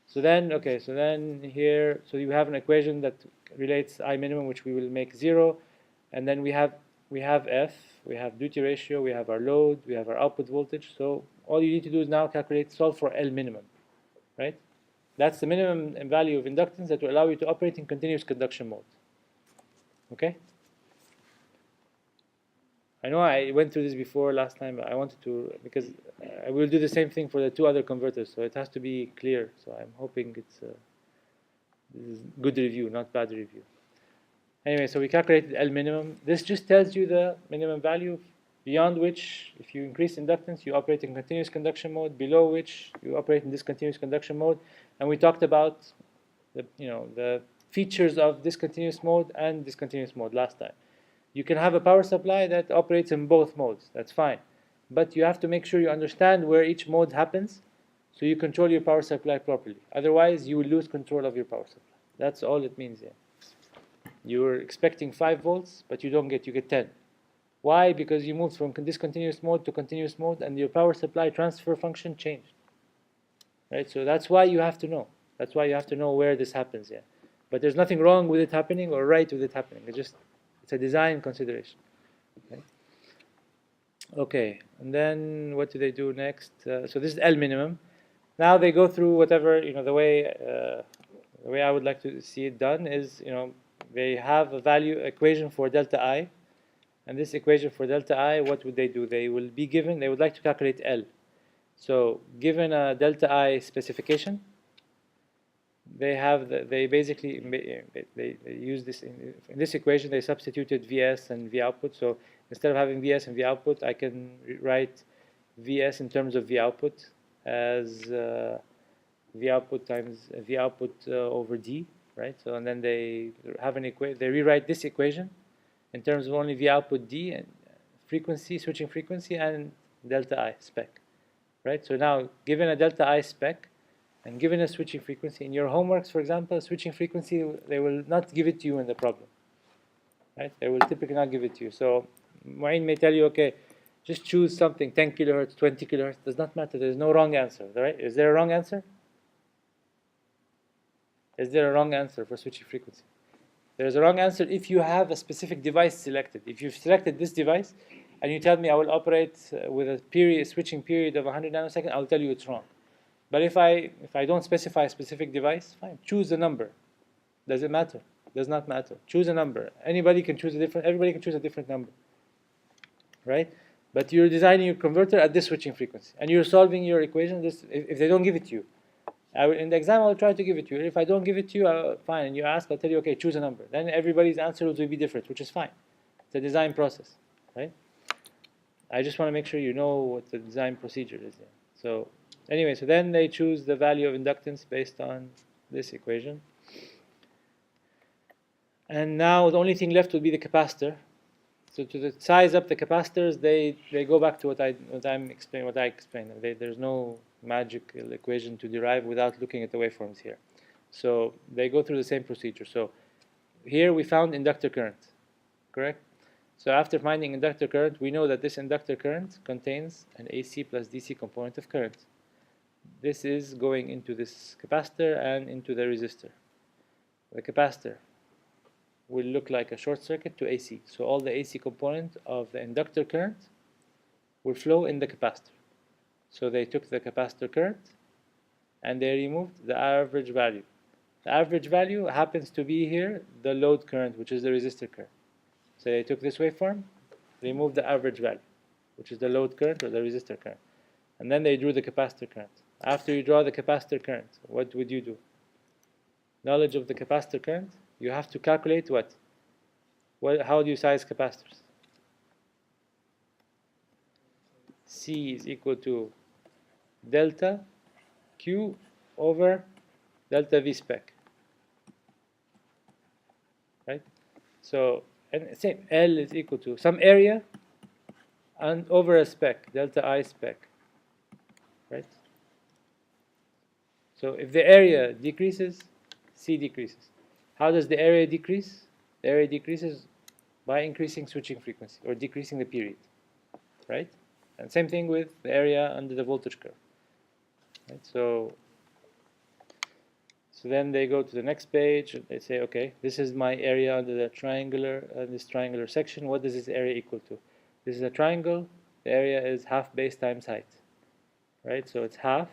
So then, okay, so then here, so you have an equation that relates I minimum, which we will make 0, and then we have F, we have duty ratio, we have our load, we have our output voltage. So all you need to do is now solve for L minimum, right? That's the minimum value of inductance that will allow you to operate in continuous conduction mode. Okay? I know I went through this before last time, but I wanted to, because I will do the same thing for the two other converters, so it has to be clear. So I'm hoping it's this is good review, not bad review. Anyway, so we calculated L minimum. This just tells you the minimum value beyond which, if you increase inductance, you operate in continuous conduction mode, below which you operate in discontinuous conduction mode. And we talked about the features of discontinuous mode and discontinuous mode last time. You can have a power supply that operates in both modes, that's fine. But you have to make sure you understand where each mode happens so you control your power supply properly. Otherwise, you will lose control of your power supply. That's all it means here. You're expecting 5 volts, but you don't get, you get 10. Why? Because you moved from discontinuous mode to continuous mode and your power supply transfer function changed. Right? So that's why you have to know. That's why you have to know where this happens, yeah. But there's nothing wrong with it happening or right with it happening. It's a design consideration. Okay, and then what do they do next? So this is L minimum. Now they go through whatever, the way I would like to see it done is, they have a value equation for delta I, and this equation for delta I, what would they do? They would like to calculate L. So given a delta I specification, they basically use this in this equation. They substituted Vs and V output. So instead of having Vs and V output, I can write Vs in terms of V output as V output times V output over D, right? So and then they have they rewrite this equation in terms of only V output D and frequency, switching frequency, and delta I spec, right? So now given a delta I spec, and given a switching frequency, in your homeworks, for example, switching frequency, they will not give it to you in the problem. Right? They will typically not give it to you. So Mu'in may tell you, okay, just choose something, 10 kilohertz, 20 kilohertz, does not matter. There's no wrong answer, right? Is there a wrong answer? Is there a wrong answer for switching frequency? There's a wrong answer if you have a specific device selected. If you've selected this device, and you tell me I will operate with a switching period of 100 nanoseconds, I'll tell you it's wrong. But if I don't specify a specific device, fine, choose a number. Does it matter? Does not matter. Choose a number. Everybody can choose a different number. Right? But you're designing your converter at this switching frequency. And you're solving your equation if they don't give it to you. In the exam, I'll try to give it to you. If I don't give it to you, fine. And you ask, I'll tell you, okay, choose a number. Then everybody's answer will be different, which is fine. It's a design process. Right? I just want to make sure you know what the design procedure is. So anyway, so then they choose the value of inductance based on this equation. And now the only thing left will be the capacitor. So to size up the capacitors, they go back to what I explained. There's no magical equation to derive without looking at the waveforms here. So they go through the same procedure. So here we found inductor current, correct? So after finding inductor current, we know that this inductor current contains an AC plus DC component of current. This is going into this capacitor and into the resistor. The capacitor will look like a short circuit to AC. So all the AC component of the inductor current will flow in the capacitor. So they took the capacitor current and they removed the average value. The average value happens to be here the load current, which is the resistor current. So they took this waveform, removed the average value, which is the load current or the resistor current. And then they drew the capacitor current. After you draw the capacitor current, what would you do? Knowledge of the capacitor current, you have to calculate what? How do you size capacitors? C is equal to delta Q over delta V spec. Right? So, and same, L is equal to some area and over a spec, delta I spec. Right? So if the area decreases, C decreases. How does the area decrease? The area decreases by increasing switching frequency or decreasing the period, right? And same thing with the area under the voltage curve. Right? So then they go to the next page. And they say, okay, this is my area under the this triangular section. What does this area equal to? This is a triangle. The area is half base times height, right? So it's half.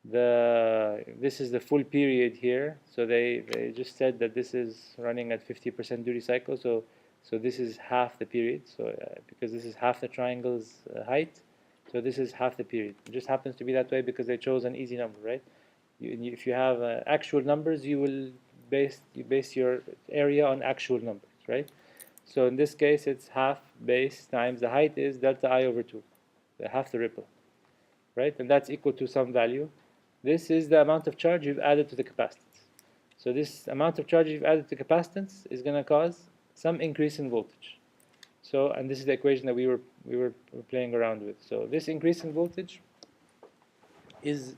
This is the full period here. So they just said that this is running at 50% duty cycle. So So this is half the period. So because this is half the triangle's height, so this is half the period. It just happens to be that way because they chose an easy number, right? If you have actual numbers, you will base your area on actual numbers, right? So in this case, it's half base times the height is delta I over 2, half the ripple, right? And that's equal to some value. This is the amount of charge you've added to the capacitance. So this amount of charge you've added to capacitance is going to cause some increase in voltage. So, and this is the equation that we were playing around with. So this increase in voltage is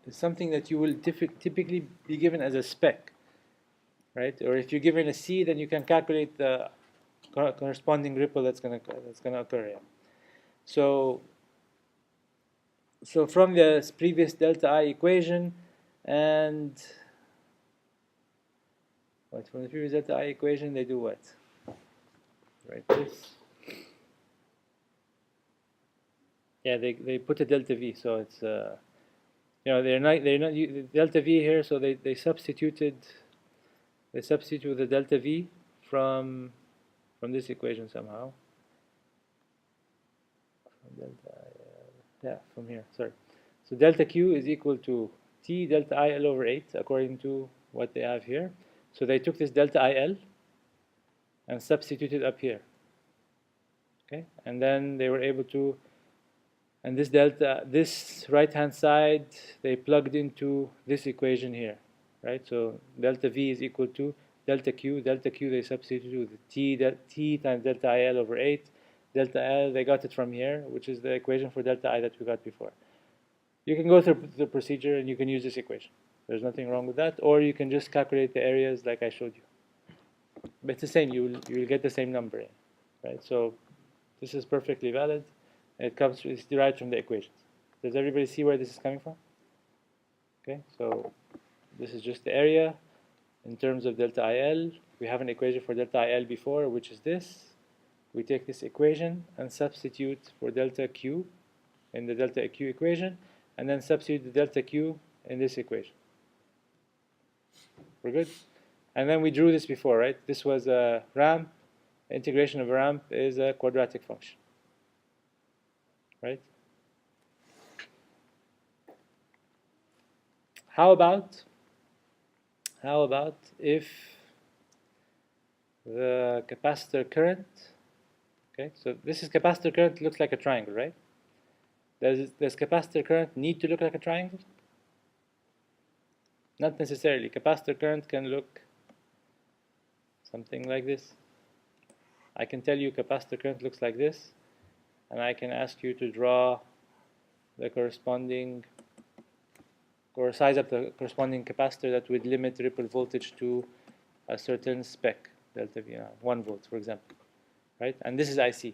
something that you will typically be given as a spec, right? Or if you're given a C, then you can calculate the corresponding ripple that's gonna occur here. So from the previous delta I equation, and from the previous delta I equation, they do what? Right, this. Yeah, they put a delta V, so it's they're not delta V here, so they substituted the delta V from this equation somehow. From here, sorry. So delta Q is equal to T delta IL over 8, according to what they have here. So they took this delta IL and substituted up here. Okay, and then they were able to, and this right-hand side, they plugged into this equation here, right? So delta V is equal to delta Q they substituted with T times delta IL over 8. Delta L, they got it from here, which is the equation for delta I that we got before. You can go through the procedure and you can use this equation. There's nothing wrong with that. Or you can just calculate the areas like I showed you. But it's the same. You will get the same number in, right? So this is perfectly valid. It's derived from the equations. Does everybody see where this is coming from? Okay, so this is just the area in terms of delta IL. We have an equation for delta IL before, which is this. We take this equation and substitute for delta Q in the delta Q equation, and then substitute the delta Q in this equation. We're good? And then we drew this before, right? This was a ramp. Integration of a ramp is a quadratic function, right? How about if the capacitor current, okay, so this is capacitor current, looks like a triangle, right? Does capacitor current need to look like a triangle? Not necessarily. Capacitor current can look something like this. I can tell you capacitor current looks like this, and I can ask you to draw the corresponding, or size up the corresponding capacitor that would limit ripple voltage to a certain spec, delta V, 1 volt, for example, right? And this is IC,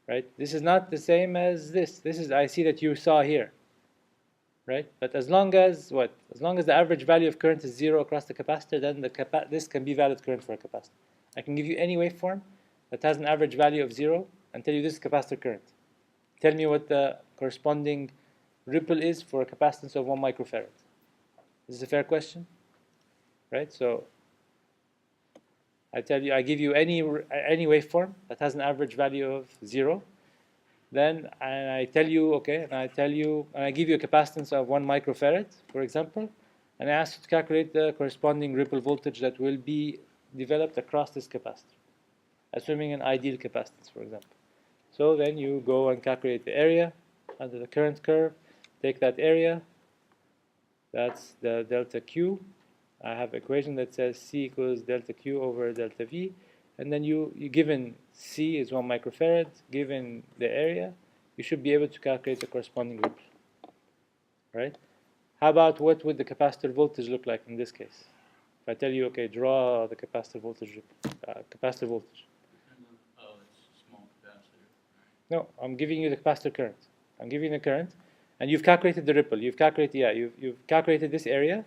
right? This is not the same as this. This is IC that you saw here, right? But as long as what? As long as the average value of current is 0 across the capacitor, then this can be valid current for a capacitor. I can give you any waveform that has an average value of 0 and tell you this is capacitor current. Tell me what the corresponding ripple is for a capacitance of 1 microfarad. This is a fair question, right? So I give you any waveform that has an average value of 0. Then I tell you, okay, and I give you a capacitance of 1 microfarad, for example, and I ask you to calculate the corresponding ripple voltage that will be developed across this capacitor, assuming an ideal capacitance, for example. So then you go and calculate the area under the current curve, take that area, that's the delta Q. I have an equation that says C equals delta Q over delta V, and then you given C is 1 microfarad, given the area, you should be able to calculate the corresponding ripple, right? How about what would the capacitor voltage look like in this case? If I tell you, okay, draw the capacitor voltage, capacitor voltage. Oh, it's a small capacitor. No, I'm giving you the capacitor current. I'm giving you the current, and you've calculated the ripple. You've calculated this area,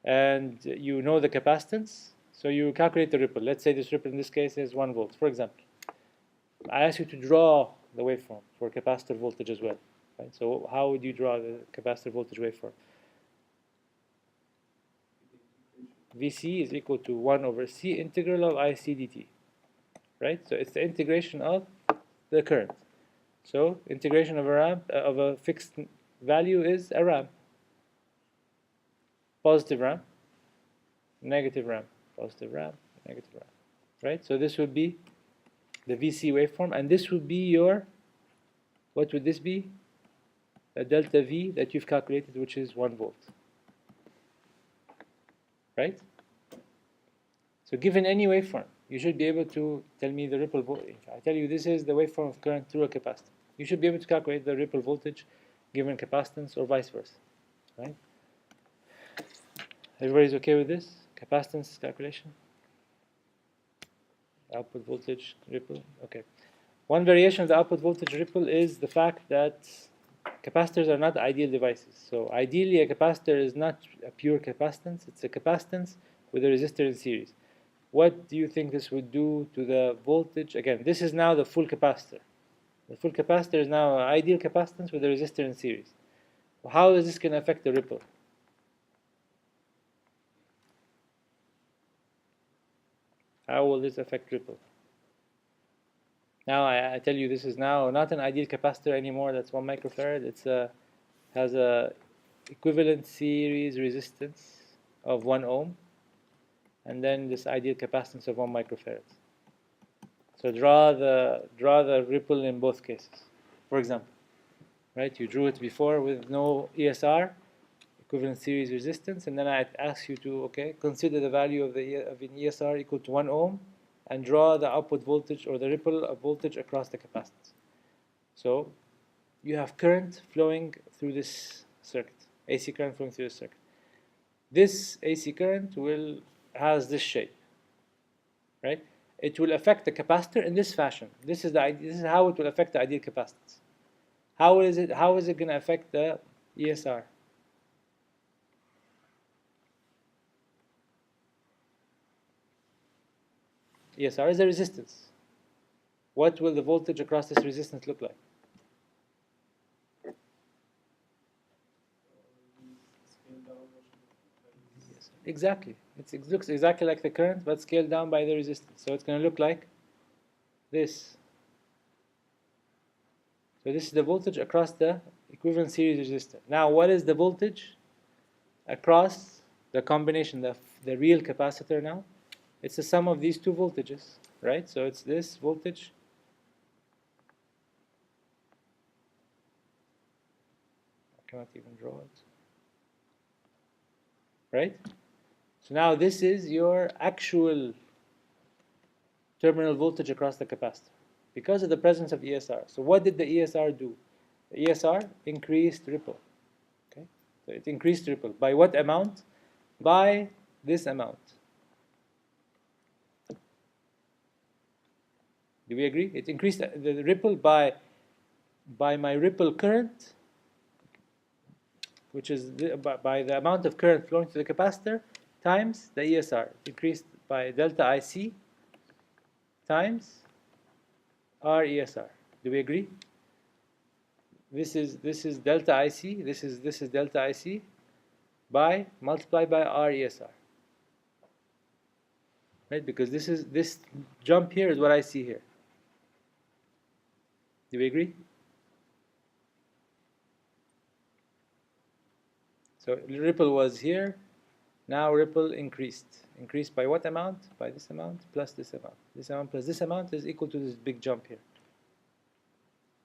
and you know the capacitance, so you calculate the ripple. Let's say this ripple in this case is 1 volt, for example. I ask you to draw the waveform for capacitor voltage as well. Right? So how would you draw the capacitor voltage waveform? Vc is equal to 1 over C integral of IC dt. right? So it's the integration of the current. So integration of a ramp of a fixed value is a ramp. Positive ramp, negative ramp, positive ramp, negative ramp, right? So this would be the VC waveform, and this would be your, what would this be? A delta V that you've calculated, which is 1 volt, right? So given any waveform, you should be able to tell me the ripple voltage. I tell you this is the waveform of current through a capacitor. You should be able to calculate the ripple voltage given capacitance or vice versa, right? Everybody's okay with this? Capacitance calculation? Output voltage ripple? Okay. One variation of the output voltage ripple is the fact that capacitors are not ideal devices. So ideally a capacitor is not a pure capacitance, it's a capacitance with a resistor in series. What do you think this would do to the voltage? Again, this is now the full capacitor. The full capacitor is now an ideal capacitance with a resistor in series. How is this going to affect the ripple? How will this affect ripple? Now I tell you this is now not an ideal capacitor anymore. That's 1 microfarad. It's has a equivalent series resistance of 1 ohm, and then this ideal capacitance of 1 microfarad. So draw the ripple in both cases. For example, right? You drew it before with no ESR, equivalent series resistance, and then I ask you to consider the value of an ESR equal to 1 ohm, and draw the output voltage or the ripple of voltage across the capacitance. So you have current flowing through this circuit, AC current flowing through this circuit. This AC current has this shape, right? It will affect the capacitor in this fashion. This is how it will affect the ideal capacitance. How is it going to affect the ESR? ESR is a resistance. What will the voltage across this resistance look like? Exactly. It looks exactly like the current, but scaled down by the resistance. So it's going to look like this. So this is the voltage across the equivalent series resistor. Now, what is the voltage across the combination, the real capacitor now? It's the sum of these two voltages, right? So it's this voltage I cannot even draw it, right? So now this is your actual terminal voltage across the capacitor because of the presence of ESR. So what did the ESR do? The ESR increased ripple. Okay, so it increased ripple by what amount? By this amount. Do we agree? It increased the ripple by my ripple current, which is by the amount of current flowing through the capacitor times the ESR. It increased by delta IC times R ESR. Do we agree? This is delta IC. This is delta IC by multiplied by R ESR. Right? Because this jump here is what I see here. Do we agree? So ripple was here. Now ripple increased. Increased by what amount? By this amount plus this amount. This amount plus this amount is equal to this big jump here.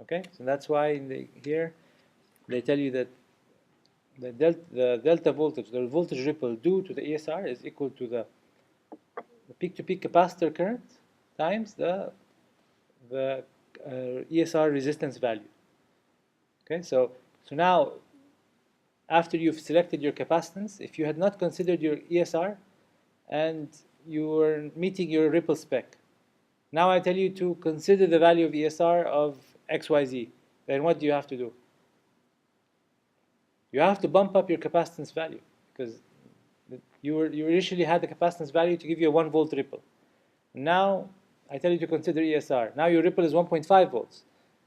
Okay? So that's why here they tell you that the delta voltage, the voltage ripple due to the ESR is equal to the peak-to-peak capacitor current times the ESR resistance value. Okay? So now, after you've selected your capacitance, if you had not considered your ESR and you were meeting your ripple spec, now I tell you to consider the value of ESR of XYZ, then what do you have to do? You have to bump up your capacitance value because you initially had the capacitance value to give you a 1 volt ripple. Now I tell you to consider ESR. Now your ripple is 1.5 volts.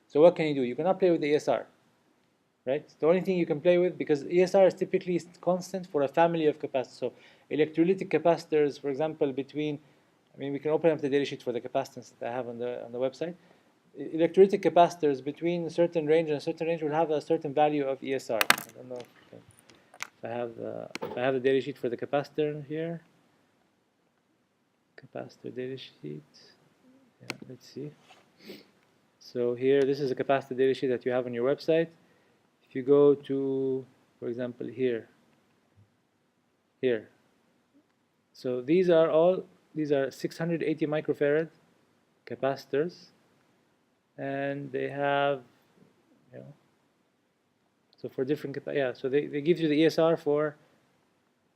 So what can you do? You cannot play with the ESR. Right? The only thing you can play with, because ESR is typically constant for a family of capacitors. So electrolytic capacitors, for example, between I mean, we can open up the datasheet for the capacitance that I have on the website. Electrolytic capacitors between a certain range and a certain range will have a certain value of ESR. I don't know if I have the datasheet for the capacitor here. Capacitor datasheet. Yeah, let's see. So here, this is a capacitor datasheet that you have on your website. If you go to, for example, here. So these are 680 microfarad capacitors, and they have, you know, so for different so they give you the ESR for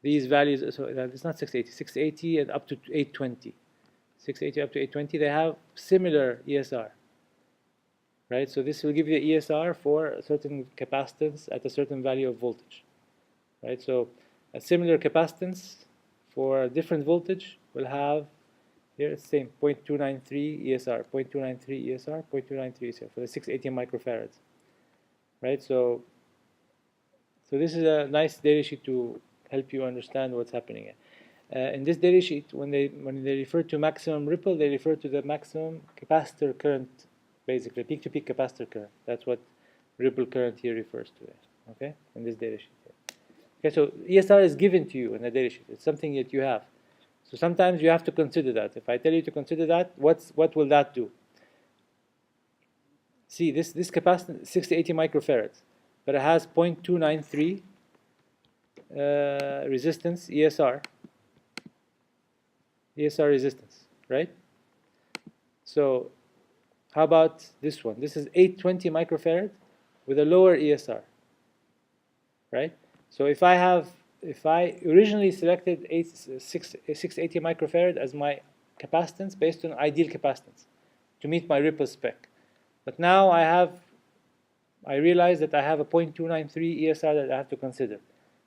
these values. So it's not 680 and up to 820. 680 up to 820, they have similar ESR, right? So this will give you the ESR for a certain capacitance at a certain value of voltage, right? So a similar capacitance for a different voltage will have, here it's the same, 0.293 ESR, 0.293 ESR, 0.293 ESR for the 680 microfarads, right? So this is a nice data sheet to help you understand what's happening. In this data sheet, when they refer to maximum ripple, they refer to the maximum capacitor current, basically peak-to-peak capacitor current. That's what ripple current here refers to. Okay, in this data sheet. Okay, so ESR is given to you in the data sheet. It's something that you have. So sometimes you have to consider that. If I tell you to consider that, what will that do? See, this capacitance 6080 microfarads, but it has 0.293 resistance ESR resistance, right? So how about this one? This is 820 microfarad with a lower ESR, right? So if I originally selected 680 microfarad as my capacitance based on ideal capacitance to meet my ripple spec, but now I realize that I have a 0.293 ESR that I have to consider.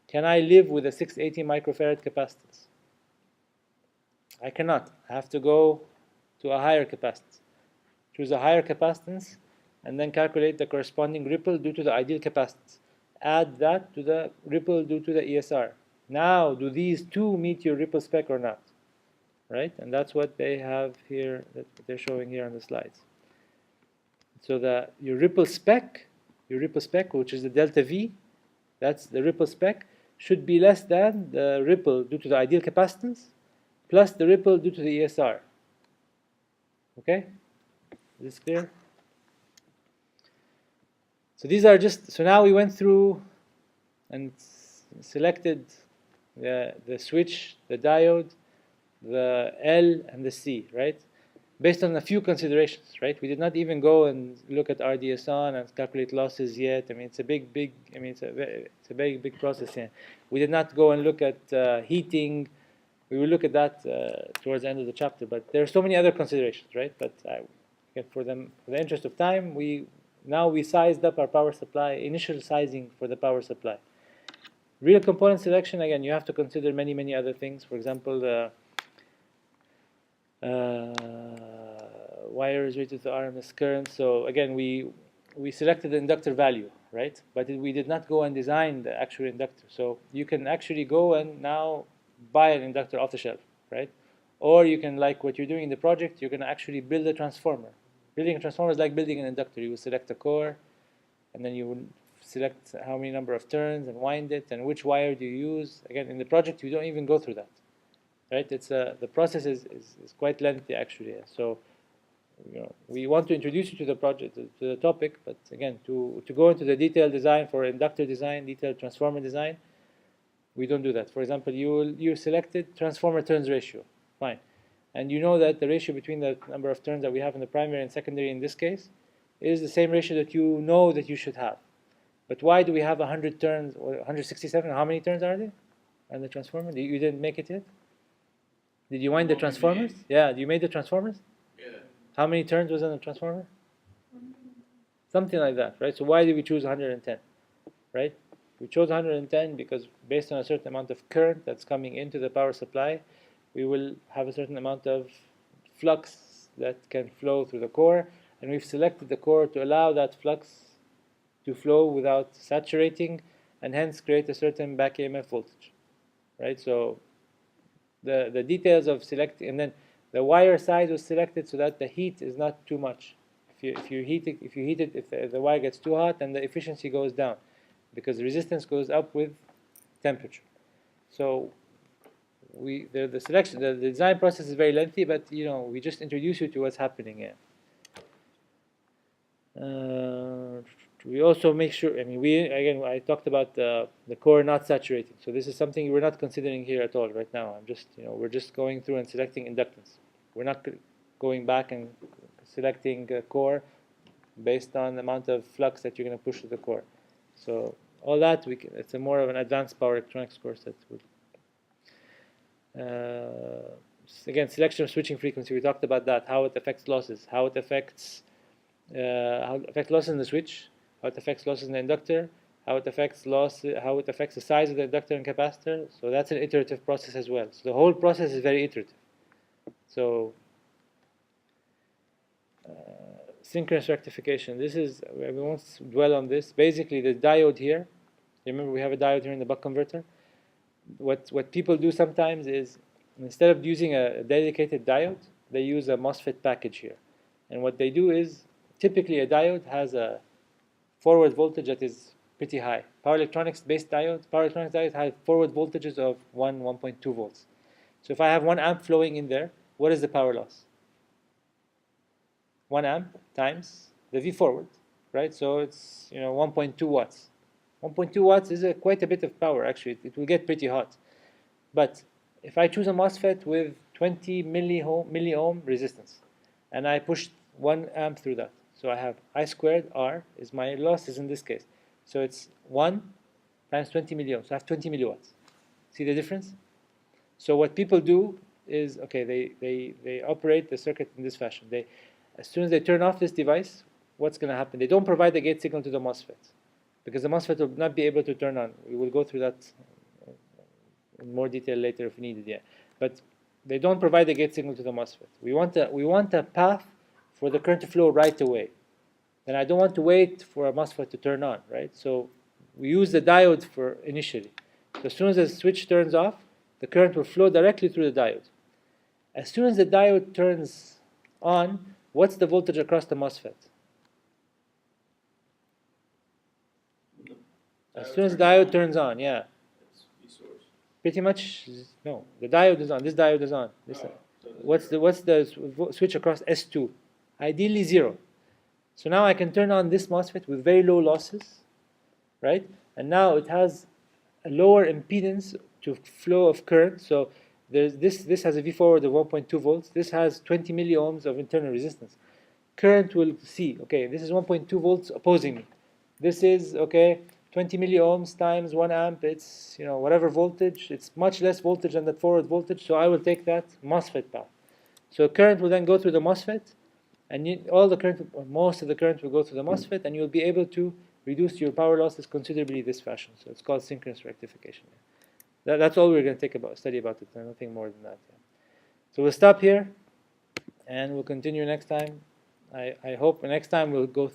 Can I live with a 680 microfarad capacitance? I cannot. I have to go to a higher capacitance. Choose a higher capacitance and then calculate the corresponding ripple due to the ideal capacitance. Add that to the ripple due to the ESR. Now, do these two meet your ripple spec or not? Right? And that's what they have here, that they're showing here on the slides. So your ripple spec, which is the delta V, that's the ripple spec, should be less than the ripple due to the ideal capacitance plus the ripple due to the ESR. Okay? Is this clear? So these are so now we went through and selected the switch, the diode, the L and the C, right? Based on a few considerations, right? We did not even go and look at RDS-on and calculate losses yet. I mean, it's a it's a very big process here. We did not go and look at heating. We will look at that towards the end of the chapter. But there are so many other considerations, right? But for the interest of time, we sized up our power supply, initial sizing for the power supply. Real component selection, again, you have to consider many other things. For example, the wire is rated to RMS current. So again, we selected the inductor value, right? But we did not go and design the actual inductor. So you can actually go and now buy an inductor off the shelf, right? Or you can, like what you're doing in the project, you're going to actually build a transformer. Building a transformer is like building an inductor. You will select a core, and then you will select how many number of turns and wind it, and which wire do you use. Again, in the project, you don't even go through that, right? It's the process is quite lengthy actually. So, we want to introduce you to the project, to the topic, but again, to go into the detailed design for inductor design, detailed transformer design, we don't do that. For example, you selected transformer turns ratio, fine. And you know that the ratio between the number of turns that we have in the primary and secondary in this case is the same ratio that you know that you should have. But why do we have 100 turns or 167? How many turns are there on the transformer? You didn't make it yet? Did you wind the transformers? Yeah, you made the transformers? Yeah. How many turns was in the transformer? Something like that, right? So why did we choose 110, right? We chose 110 because based on a certain amount of current that's coming into the power supply, we will have a certain amount of flux that can flow through the core, and we've selected the core to allow that flux to flow without saturating, and hence create a certain back EMF voltage, right? So the details of selecting, and then The wire size was selected so that the heat is not too much. If you heat it, if the wire gets too hot, then the efficiency goes down, because the resistance goes up with temperature. So the selection, the design process is very lengthy, but we just introduce you to what's happening here. We also make sure. I mean, I talked about the core not saturating. So this is something we're not considering here at all right now. We're just going through and selecting inductance. We're not going back and selecting a core based on the amount of flux that you're going to push to the core. So all that it's more of an advanced power electronics course that would. Again, selection of switching frequency. We talked about that. How it affects losses. How it affects losses in the switch. How it affects losses in the inductor. How it affects the size of the inductor and capacitor. So that's an iterative process as well. So the whole process is very iterative. So synchronous rectification. We won't dwell on this. Basically, the diode here. Remember, we have a diode here in the buck converter. What people do sometimes is, instead of using a dedicated diode, they use a MOSFET package here. And what they do is, typically a diode has a forward voltage that is pretty high. Power electronics diodes have forward voltages of 1.2 volts. So if I have 1 amp flowing in there, what is the power loss? 1 amp times the V forward, right? So it's 1.2 watts. 1.2 watts is quite a bit of power, actually. It will get pretty hot. But if I choose a MOSFET with 20 milliohm resistance, and I push 1 amp through that, so I have I squared R is my losses in this case. So it's 1 times 20 milliohms. So I have 20 milliwatts. See the difference? So what people do is, they operate the circuit in this fashion. As soon as they turn off this device, what's going to happen? They don't provide the gate signal to the MOSFET, because the MOSFET will not be able to turn on. We will go through that in more detail later if needed. Yeah, but they don't provide the gate signal to the MOSFET. We want a path for the current to flow right away. And I don't want to wait for a MOSFET to turn on, right? So we use the diode for initially. So as soon as the switch turns off, the current will flow directly through the diode. As soon as the diode turns on, what's the voltage across the MOSFET? As soon as the diode turns on, yeah. Pretty much, no. The diode is on. This diode is on. What's the switch across S2? Ideally 0. So now I can turn on this MOSFET with very low losses, right? And now it has a lower impedance to flow of current. So this has a V forward of 1.2 volts. This has 20 milliohms of internal resistance. Current will see, this is 1.2 volts opposing me. This is, 20 milliohms times 1 amp, it's, whatever voltage. It's much less voltage than that forward voltage, so I will take that MOSFET path. So current will then go through the MOSFET, and most of the current will go through the MOSFET, and you'll be able to reduce your power losses considerably this fashion. So it's called synchronous rectification. That's all we're going to study about it, nothing more than that. Yeah. So we'll stop here, and we'll continue next time. I hope next time we'll go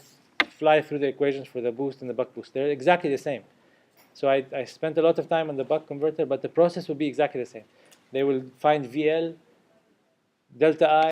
fly through the equations for the boost and the buck boost. They're exactly the same. So I spent a lot of time on the buck converter, but the process will be exactly the same. They will find VL, delta I,